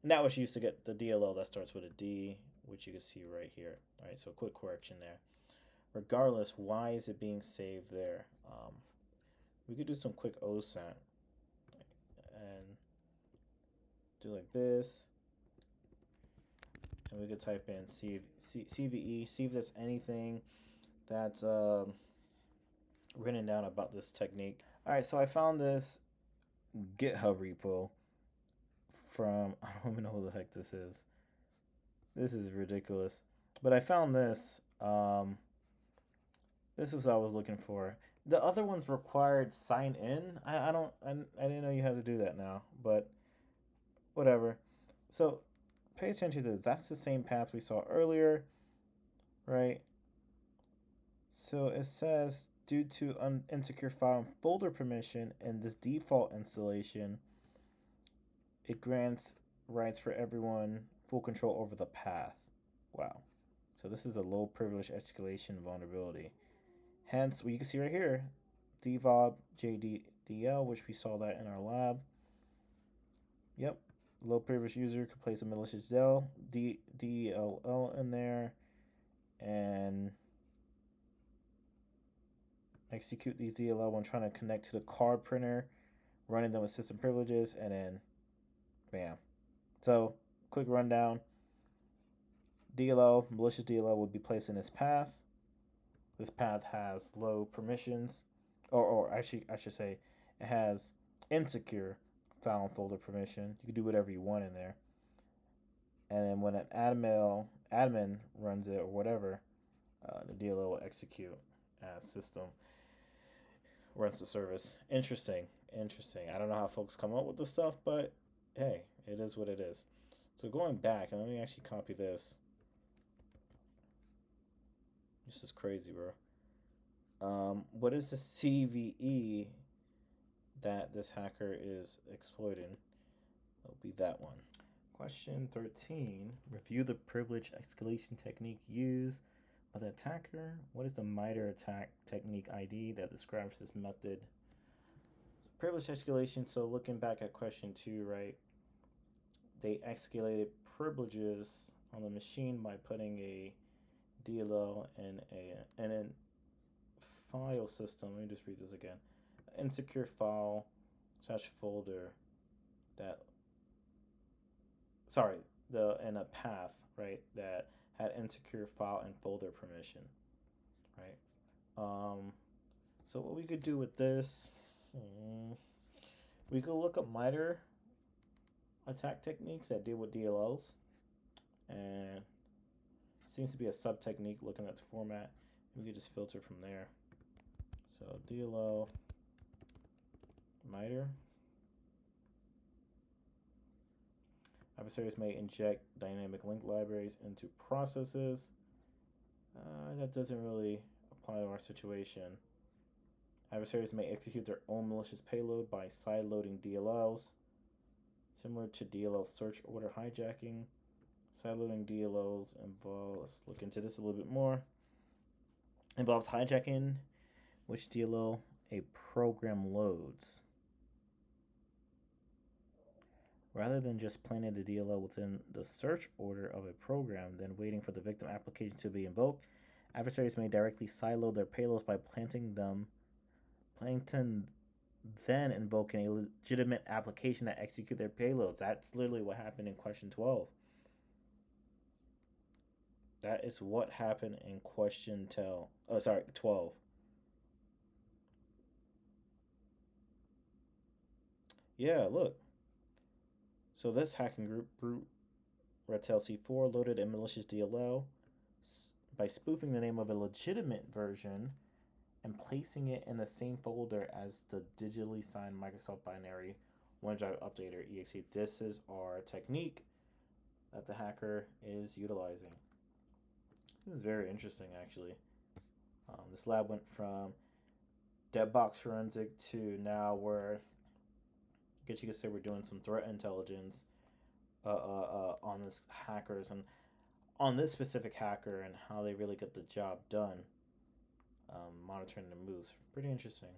and that was used to get the DLO that starts with a D, which you can see right here. All right, so quick correction there. Regardless, why is it being saved there? We could do some quick OSAT and do like this, and we could type in CVE, see if there's anything that's written down about this technique. All right, so I found this GitHub repo from, I don't even know who the heck this is. This is ridiculous. But I found this. This was what I was looking for. The other ones required sign in. I didn't know you had to do that now, but whatever. So pay attention to this. That's the same path we saw earlier, right? So it says, due to insecure file and folder permission and this default installation, it grants rights for everyone full control over the path. Wow. So this is a low privilege escalation vulnerability. Hence, what you can see right here, devob JDL, which we saw that in our lab. Yep. Low privilege user could place a malicious DLL in there and execute these DLL when trying to connect to the card printer, running them with system privileges, and then bam. So, quick rundown. DLL, malicious DLL, would be placed in this path. This path has low permissions, or actually, I should say, it has insecure file and folder permission. You can do whatever you want in there. And then when an admin runs it or whatever, the DLL will execute as system runs the service. Interesting. I don't know how folks come up with this stuff, but hey, it is what it is. So going back, and let me actually copy this. This is crazy, bro. What is the CVE that this hacker is exploiting? It'll be that one. Question 13. Review the privilege escalation technique used by the attacker. What is the MITRE attack technique ID that describes this method? Privilege escalation. So looking back at question 2, right? They escalated privileges on the machine by putting a DLL in a file system. Let me just read this again. Insecure file / folder that in a path, right, that had insecure file and folder permission, right? So what we could do with this, we could look up MITRE attack techniques that deal with DLLs, and it seems to be a sub technique looking at the format. We could just filter from there. So DLL MITRE. Adversaries may inject dynamic link libraries into processes. That doesn't really apply to our situation. Adversaries may execute their own malicious payload by sideloading DLLs, similar to DLL search order hijacking. Sideloading DLLs involves, let's look into this a little bit more, involves hijacking which DLL a program loads. Rather than just planting the DLL within the search order of a program, then waiting for the victim application to be invoked, adversaries may directly sideload their payloads by planting, then invoking a legitimate application that execute their payloads. That's literally what happened in question 12. That is what happened in question 12. Yeah, look. So this hacking group, Brute Ratel C4, loaded a malicious DLL by spoofing the name of a legitimate version and placing it in the same folder as the digitally signed Microsoft binary OneDrive updater exe. This is our technique that the hacker is utilizing. This is very interesting, actually. This lab went from dead box forensic to now where, I guess you could say, we're doing some threat intelligence on this hackers and on this specific hacker and how they really get the job done. Monitoring the moves. Pretty interesting.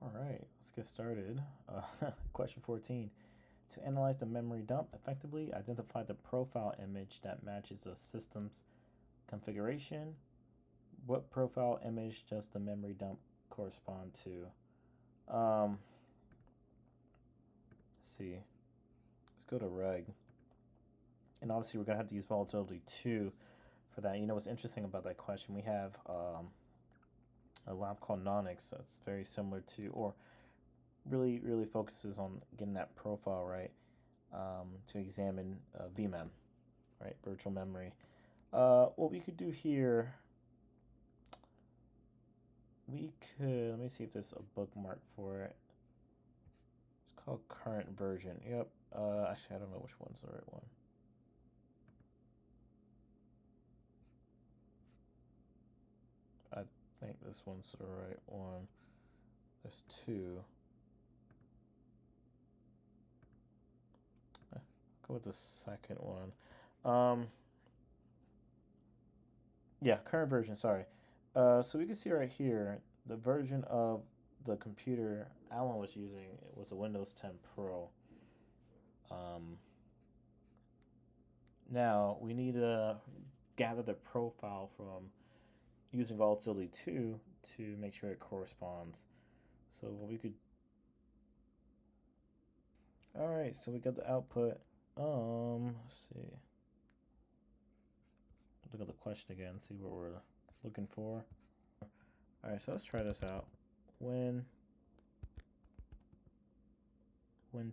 All right, let's get started. Question 14. To analyze the memory dump effectively, identify the profile image that matches the system's configuration. What profile image does the memory dump correspond to? Let's see. Let's go to reg. And obviously we're going to have to use volatility 2 for that. You know what's interesting about that question? We have a lab called Nonix that's very similar to, or really focuses on getting that profile right, to examine VMem, right, virtual memory. What we could do here, we could, let me see if there's a bookmark for it. It's called current version. Yep. Actually, I don't know which one's the right one. I think this one's the right one. There's two. Go with the second one. Yeah, current version, sorry. So we can see right here, the version of the computer Allam was using, it was a Windows 10 Pro. Now, we need to gather the profile from using volatility 2 to make sure it corresponds. So what we could... Alright, so we got the output. Let's see. Look at the question again, see what we're looking for. Alright, so let's try this out. Win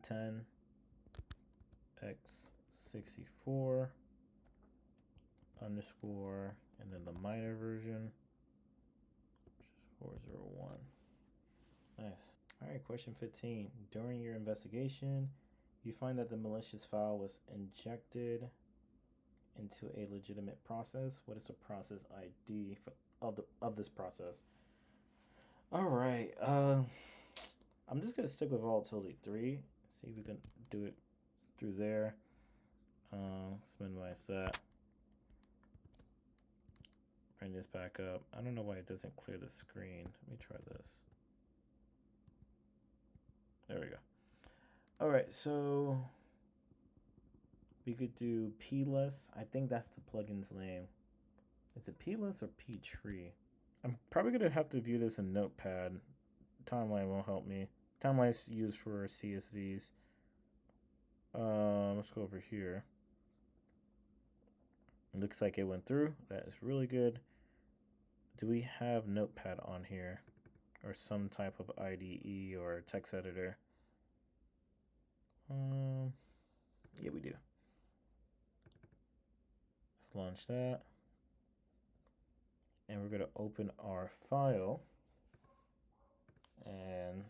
10 x64 underscore and then the MITRE version, which is 401. Nice. Alright, question 15. During your investigation, you find that the malicious file was injected into a legitimate process. What is the process ID of this process? All right. I'm just gonna stick with volatility 3. See if we can do it through there. Let's minimize that. Bring this back up. I don't know why it doesn't clear the screen. Let me try this. There we go. All right, so We could do pless. I think that's the plugin's name. Is it pless or ptree? I'm probably gonna have to view this in Notepad. Timeline won't help me. Timeline is used for CSVs. Let's go over here. It looks like it went through. That is really good. Do we have Notepad on here? Or some type of IDE or text editor? Yeah, we do. Launch that. And we're gonna open our file. And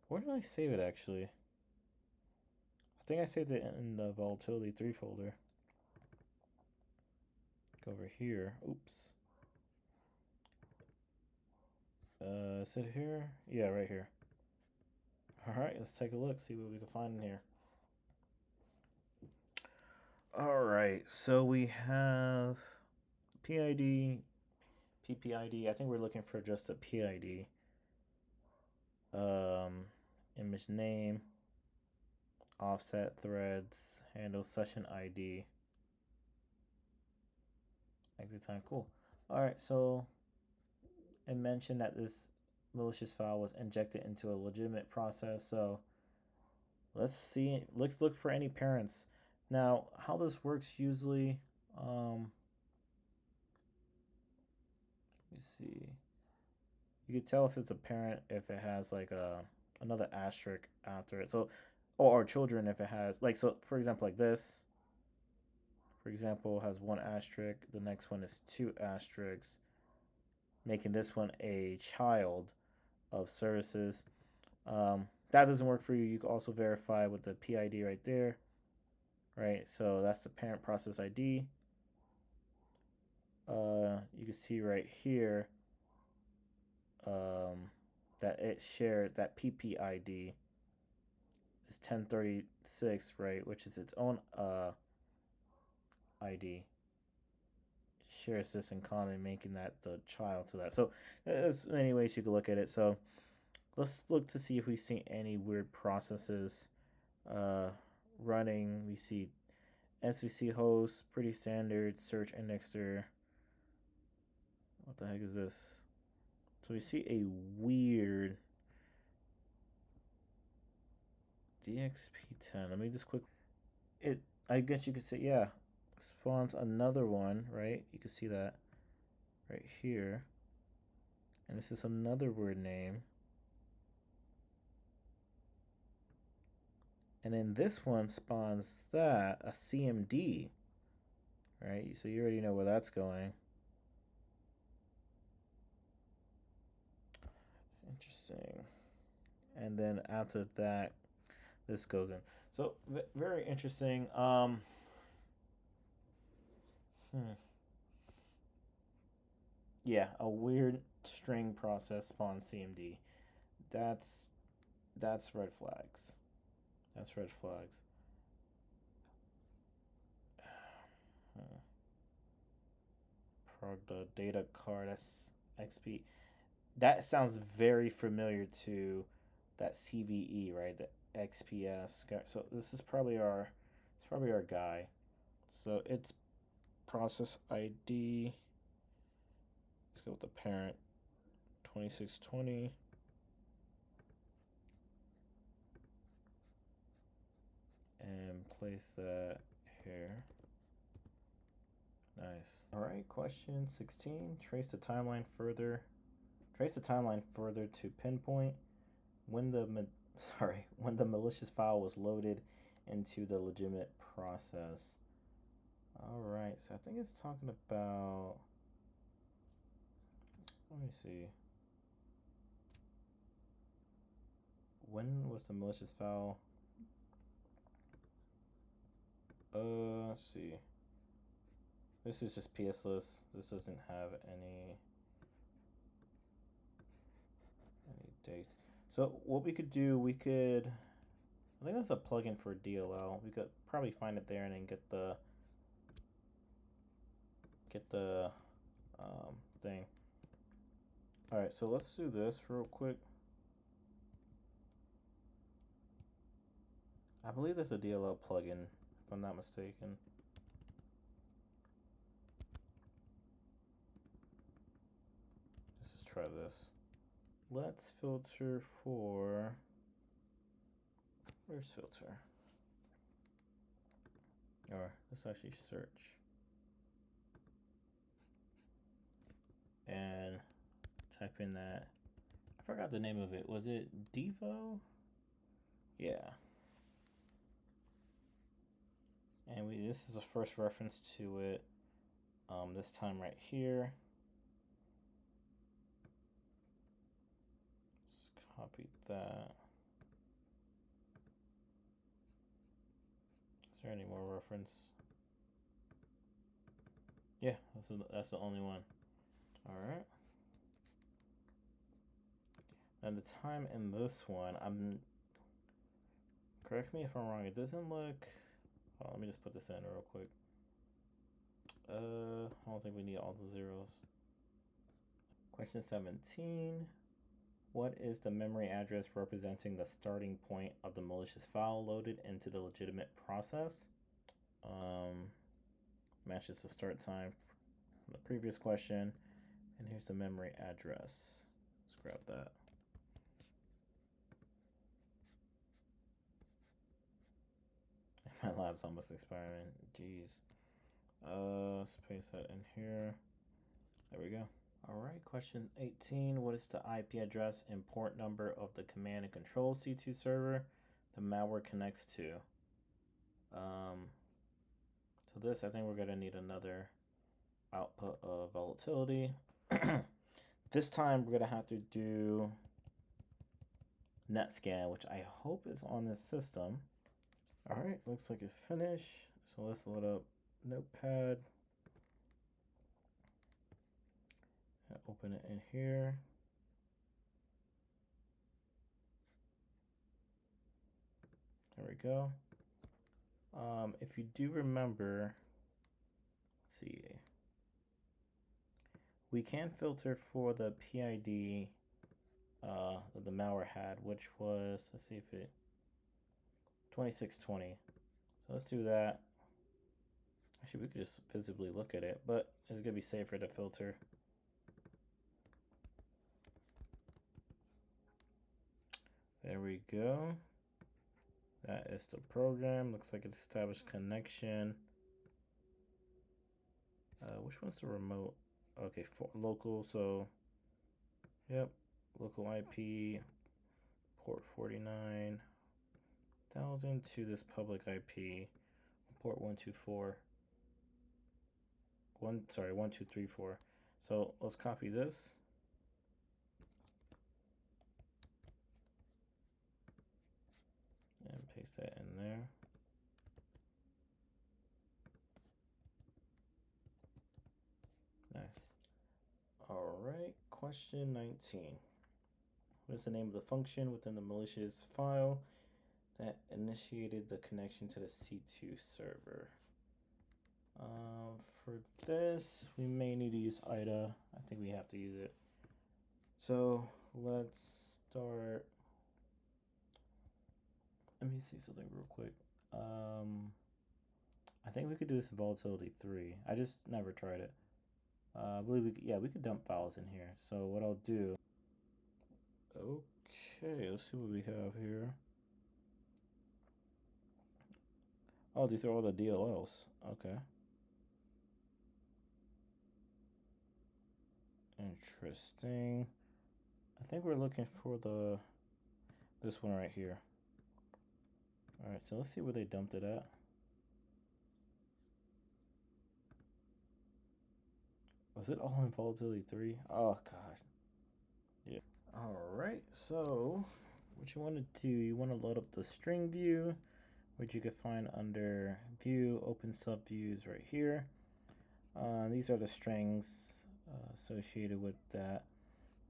where did I save it actually? I think I saved it in the Volatility 3 folder. Go over here. Oops. Is it here? Yeah, right here. Alright, let's take a look, see what we can find in here. Alright, so we have PID, PPID. I think we're looking for just a PID. Image name, offset threads, handle session ID. Exit time, cool. Alright, so it mentioned that this malicious file was injected into a legitimate process, so let's see, let's look for any parents. Now, how this works usually, let me see. You can tell if it's a parent if it has like another asterisk after it. So, or children if it has like, so for example, like this, for example, has one asterisk. The next one is two asterisks, making this one a child of services. That doesn't work for you. You can also verify with the PID right there, right? So that's the parent process ID. You can see right here that it shared that PPID is 1036, right? Which is its own ID. It shares this in common, making that the child to that. So there's many ways you could look at it. So let's look to see if we see any weird processes running. We see SVC host, pretty standard, search indexer. What the heck is this? So we see a weird DXP10. Let me just quick. I guess you could say, yeah, spawns another one, right? You can see that right here. And this is another weird name. And then this one spawns that, a CMD, right? So you already know where that's going. Interesting. And then after that, this goes in. So very interesting. Yeah, a weird string process spawns CMD. That's red flags. That's red flags. The data card, that's XP. That sounds very familiar to that CVE, right? The XPS. So this is probably our guy. So it's process ID. Let's go with the parent 2620. And place that here. Nice. All right, question 16. Trace the timeline further to pinpoint when the malicious file was loaded into the legitimate process. All right, so I think it's talking about, let me see. When was the malicious file? Let's see. This is just PSLess. This doesn't have any date. So what we could do, I think that's a plugin for DLL. We could probably find it there and then get the thing. All right, so let's do this real quick. I believe there's a DLL plugin if I'm not mistaken. Let's just try this. Let's filter for, where's filter? Or let's actually search. And type in that, I forgot the name of it. Was it Devo? Yeah. And this is the first reference to it. This time right here. Let's copy that. Is there any more reference? Yeah, that's the only one. All right. And the time in this one, correct me if I'm wrong, it doesn't look, oh, let me just put this in real quick. I don't think we need all the zeros. Question 17. What is the memory address representing the starting point of the malicious file loaded into the legitimate process? Matches the start time from the previous question. And here's the memory address. Let's grab that. My lab's almost expiring. Jeez. Let's paste that in here. There we go. All right, question 18. What is the IP address and port number of the command and control C2 server the malware connects to? So this, I think we're gonna need another output of volatility. This time we're gonna have to do NetScan, which I hope is on this system. All right, looks like it's finished. So let's load up Notepad. Open it in here. There we go. If you do remember, let's see, we can filter for the PID that the malware had, which was, let's see if it, 2620. So let's do that. Actually, we could just visibly look at it, but it's gonna be safer to filter. There we go. That is the program. Looks like it established connection. Which one's the remote? Okay, for local. So, yep, local IP, port 49,000 to this public IP, port 1234. So let's copy this. And paste that in there. Nice. All right, question 19. What is the name of the function within the malicious file that initiated the connection to the C2 server? For this, we may need to use IDA. I think we have to use it. So let's start. Let me see something real quick. I think we could do this in volatility 3. I just never tried it. I believe we could dump files in here. So what I'll do. Okay, let's see what we have here. Oh, these are all the DLLs. Okay. Interesting. I think we're looking for this one right here. All right, so let's see where they dumped it at. Was it all in volatility 3? Oh gosh. Yeah. All right, so what you want to do, you want to load up the string view, which you can find under view, open subviews right here. These are the strings associated with that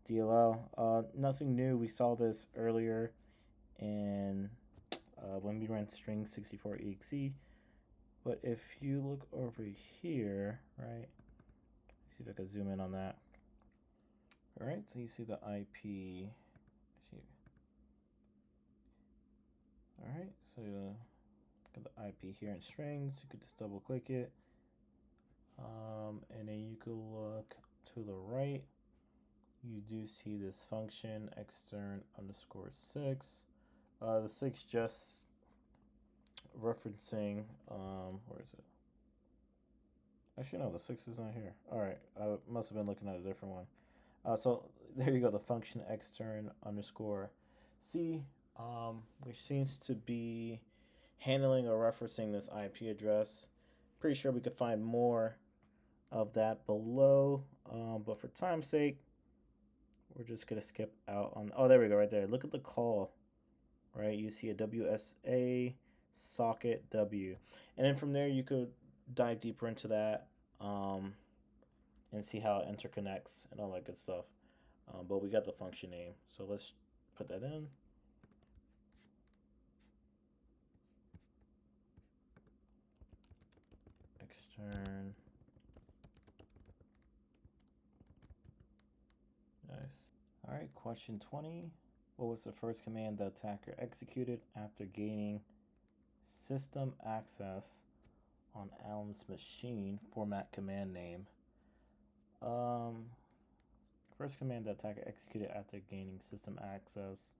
DLL. Nothing new. We saw this earlier in when we ran string 64exe. But if you look over here, right? See if I can zoom in on that. All right, so you see the IP. All right, so Got the IP here in strings. You could just double click it. And then you could look to the right. You do see this function extern underscore 6. The 6 just referencing, where is it? Actually, no, the 6 is not here. All right, I must have been looking at a different one. So there you go, the function extern underscore C, which seems to be handling or referencing this IP address. Pretty sure we could find more of that below, but for time's sake, we're just gonna skip out on. Oh, there we go, right there. Look at the call, right? You see a WSA socket W, and then from there you could dive deeper into that, and see how it interconnects and all that good stuff. But we got the function name, so let's put that in. Extern. Nice. All right, question 20. What was the first command the attacker executed after gaining system access on Allam's machine? Format command name. First command the attacker executed after gaining system access.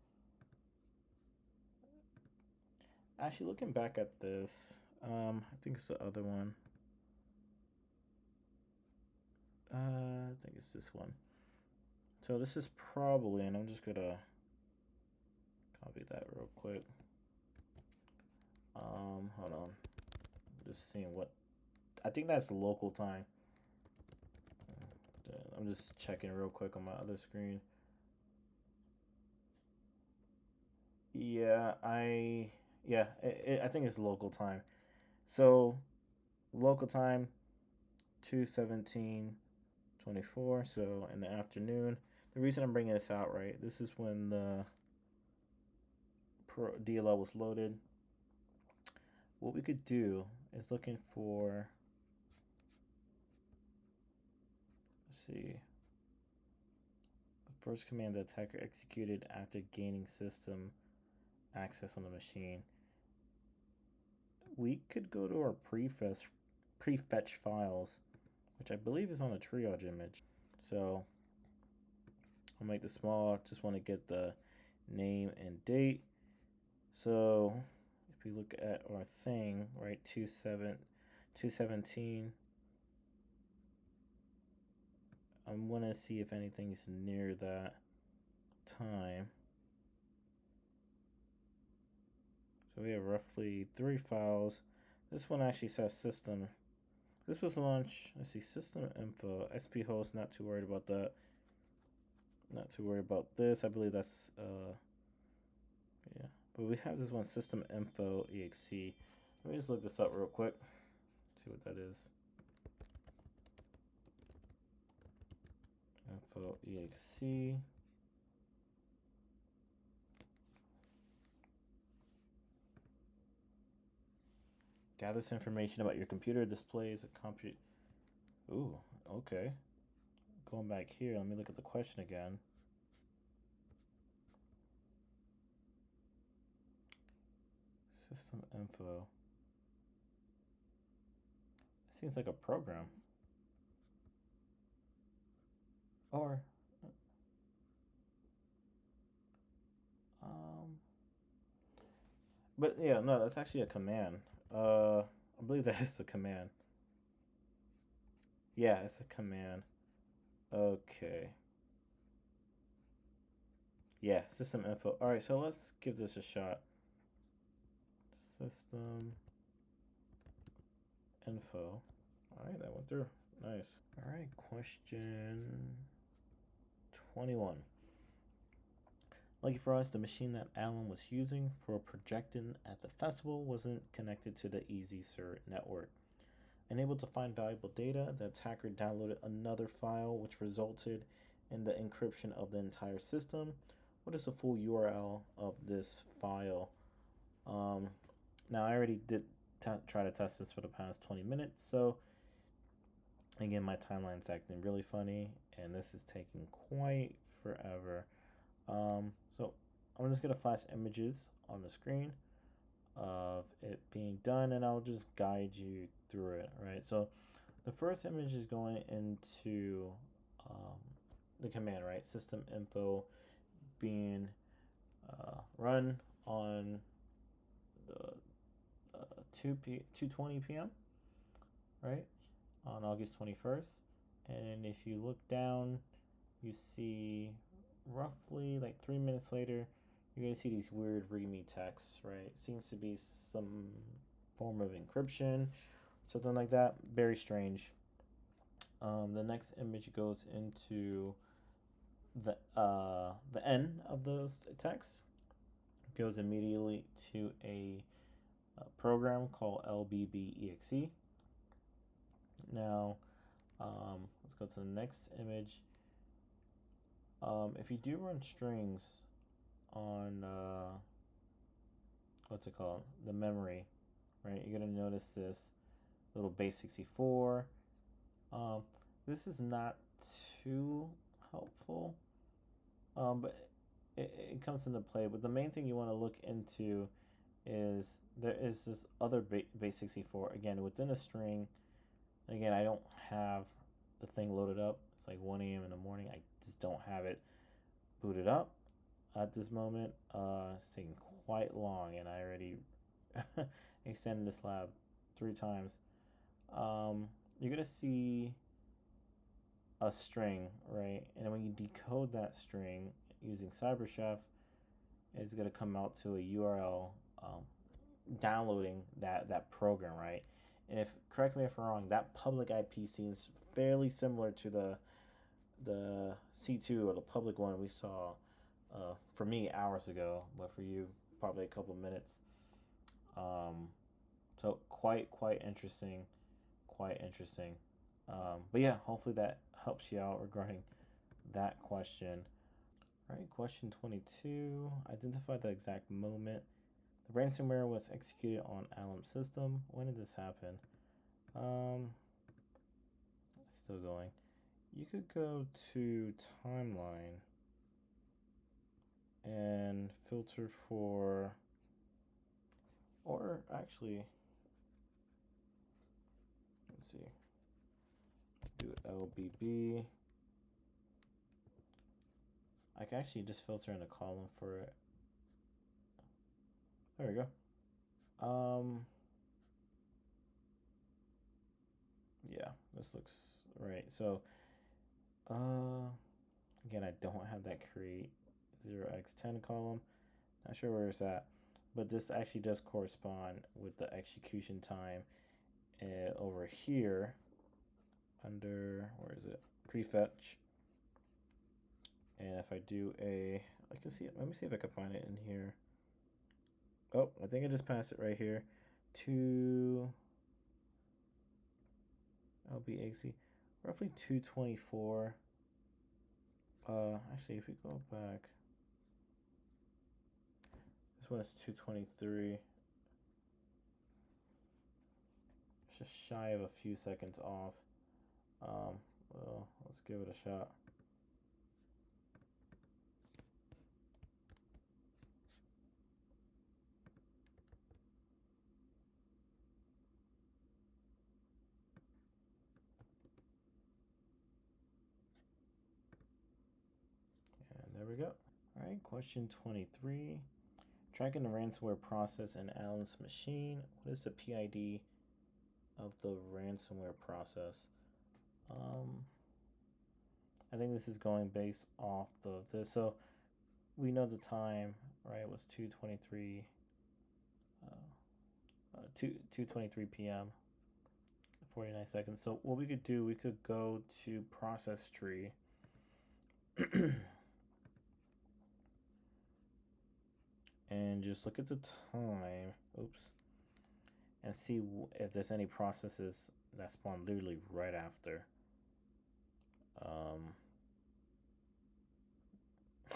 Actually, looking back at this, I think it's the other one. I think it's this one. So this is probably, and I'm just gonna copy that real quick. Hold on. Just seeing what, I think that's the local time. I'm just checking real quick on my other screen. Yeah, I think it's local time. So local time 2:17:24. So in the afternoon. The reason I'm bringing this out, right? This is when the DLL was loaded. What we could do is looking for, let's see, the first command the attacker executed after gaining system access on the machine. We could go to our prefetch files, which I believe is on the triage image. So I'll make this small. Just want to get the name and date. So if we look at our thing, right, 2:17, I'm going to see if anything's near that time. So we have roughly 3 files. This one actually says system. This was launched, let's see, system info, SP host, not too worried about that. Not too worried about this. I believe that's, yeah. But we have this one, system info exe. Let me just look this up real quick. See what that is. Info exe. Gathers information about your computer, displays a compute. Ooh, okay. Going back here, let me look at the question again. System info. It seems like a program. Or but yeah, no, that's actually a command. I believe that is a command. Yeah, it's a command. Okay. Yeah, system info. All right, so let's give this a shot. System info. All right, that went through. Nice. All right, question 21. Lucky for us, the machine that Allam was using for projecting at the festival wasn't connected to the EZ-CERT network. Unable to find valuable data, the attacker downloaded another file which resulted in the encryption of the entire system. What is the full URL of this file? Now, I already did try to test this for the past 20 minutes, so again, my timeline's acting really funny, and this is taking quite forever. So I'm just gonna flash images on the screen. of it being done, and I'll just guide you through it, right? So the first image is going into the command, right? System info being run on the 2:20 p.m., right? On August 21st. And if you look down, you see roughly like 3 minutes later, you're going to see these weird readme texts, right? It seems to be some form of encryption, something like that. Very strange. The next image goes into the end of those texts, goes immediately to a program called LBBEXE. Now, let's go to the next image. If you do run strings on what's it called, the memory, right, you're gonna notice this little base 64. This is not too helpful, but it comes into play. But the main thing you want to look into is there is this other base 64 again within a string. Again, I don't have the thing loaded up. It's like 1 a.m. in the morning. I just don't have it booted up at this moment. It's taking quite long, and I already extended this lab 3 times. You're gonna see a string, right? And when you decode that string using CyberChef, it's gonna come out to a URL downloading that program, right? And if, correct me if I'm wrong, that public IP seems fairly similar to the C2 or the public one we saw for me hours ago, but for you probably a couple minutes. So quite interesting, quite interesting. But yeah, hopefully that helps you out regarding that question. All right, question 22. Identify the exact moment the ransomware was executed on Allam system. When did this happen? Still going. You could go to timeline and filter for, or actually, let's see, do LBB. I can actually just filter in a column for it. There we go. Yeah, this looks right. So, again, I don't have that create 0x10 column. Not sure where it's at, but this actually does correspond with the execution time over here under, where is it? Prefetch. And if I do I can see it. Let me see if I can find it in here. Oh, I think I just passed it right here to LBXE, roughly 224. Actually, if we go back, this one is 223. It's just shy of a few seconds off. Well, let's give it a shot. And there we go. All right, question 23. Tracking the ransomware process in Allam's machine. What is the PID of the ransomware process? I think this is going based off of this. So we know the time, right? It was 2:23, 2:23 p.m. 49 seconds. So what we could do, we could go to process tree. And just look at the time. Oops. And see if there's any processes that spawn literally right after.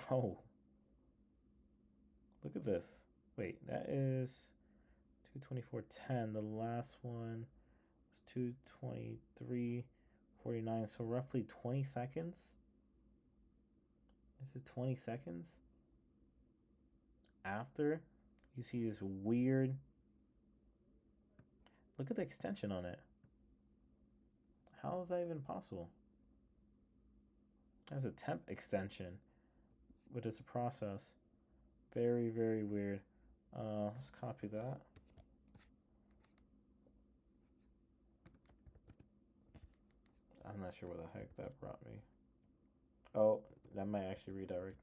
Oh, look at this. Wait, that is 2:24:10. The last one was 2:23:49. So roughly 20 seconds. Is it 20 seconds after? You see this weird Look at the extension on it. How is that even possible? That's a temp extension, which is a process. Very, very weird. Let's copy that. I'm not sure where the heck that brought me. Oh, that might actually redirect.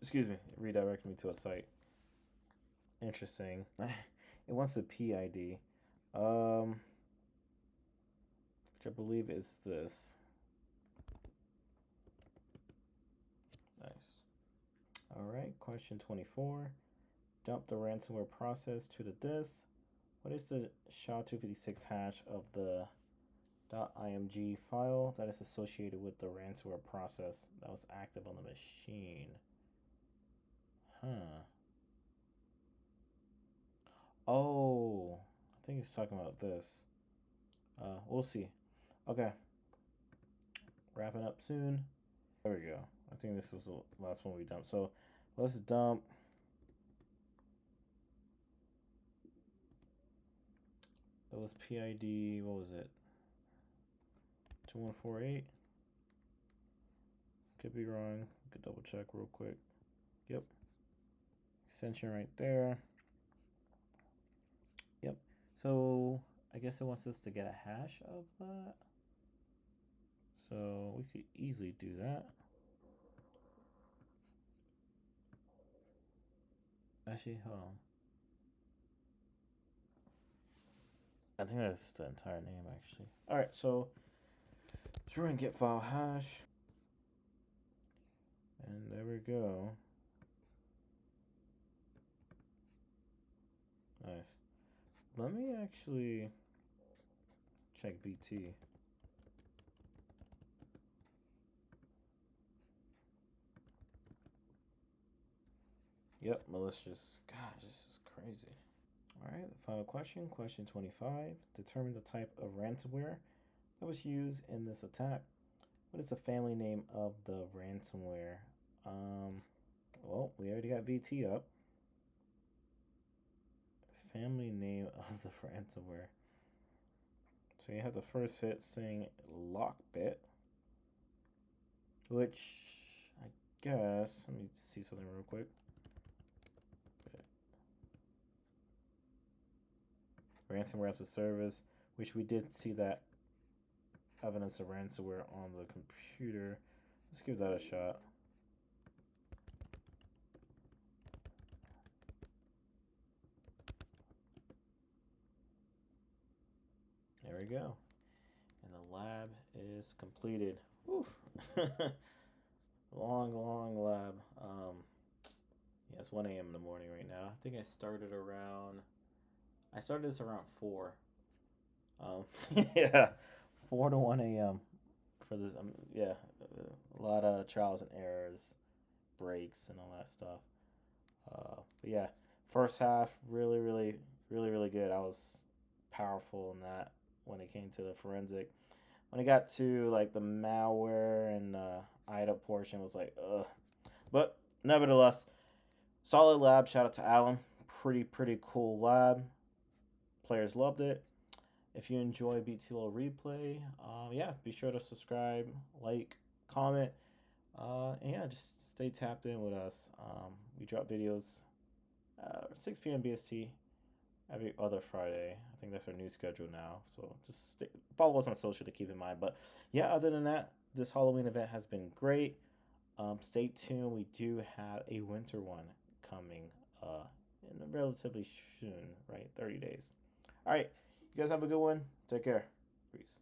Excuse me, redirect me to a site. Interesting. It wants the PID, which I believe is this. Nice. All right, question 24. Dump the ransomware process to the disk. What is the SHA-256 hash of the .img file that is associated with the ransomware process that was active on the machine? Huh. Oh, I think he's talking about this. We'll see. Okay. Wrapping up soon. There we go. I think this was the last one we dumped. So let's dump. That was PID. What was it? 2148. Could be wrong. Could double check real quick. Yep. Extension right there. Yep. So I guess it wants us to get a hash of that. So we could easily do that. Actually, hold on. I think that's the entire name, actually. All right, so let's run get file hash. And there we go. Nice. Let me actually check VT. Yep, malicious. Gosh, this is crazy. All right, the final question, question 25. Determine the type of ransomware that was used in this attack. What is the family name of the ransomware? Well, we already got VT up. Family name of the ransomware. So you have the first hit saying Lockbit, which I guess, let me see something real quick. Ransomware as a service, which we did see that evidence of ransomware on the computer. Let's give that a shot. There we go. And the lab is completed. Woof. long lab. Yeah, it's 1 a.m. in the morning right now. I think I started this around 4. Yeah, 4 to 1 a.m. for this. Yeah, a lot of trials and errors, breaks, and all that stuff. But yeah, first half really good. I was powerful in that when it came to the forensic. When it got to like the malware and IDA portion, was like, ugh. But nevertheless, solid lab. Shout out to Allam. Pretty cool lab. Players loved it. If you enjoy BTLO Replay, yeah, be sure to subscribe, like, comment, and yeah, just stay tapped in with us. We drop videos 6 p.m. BST every other Friday. I think that's our new schedule now. So just follow us on social to keep in mind. But yeah, other than that, this Halloween event has been great. Stay tuned. We do have a winter one coming in relatively soon, right? 30 days. All right. You guys have a good one. Take care. Peace.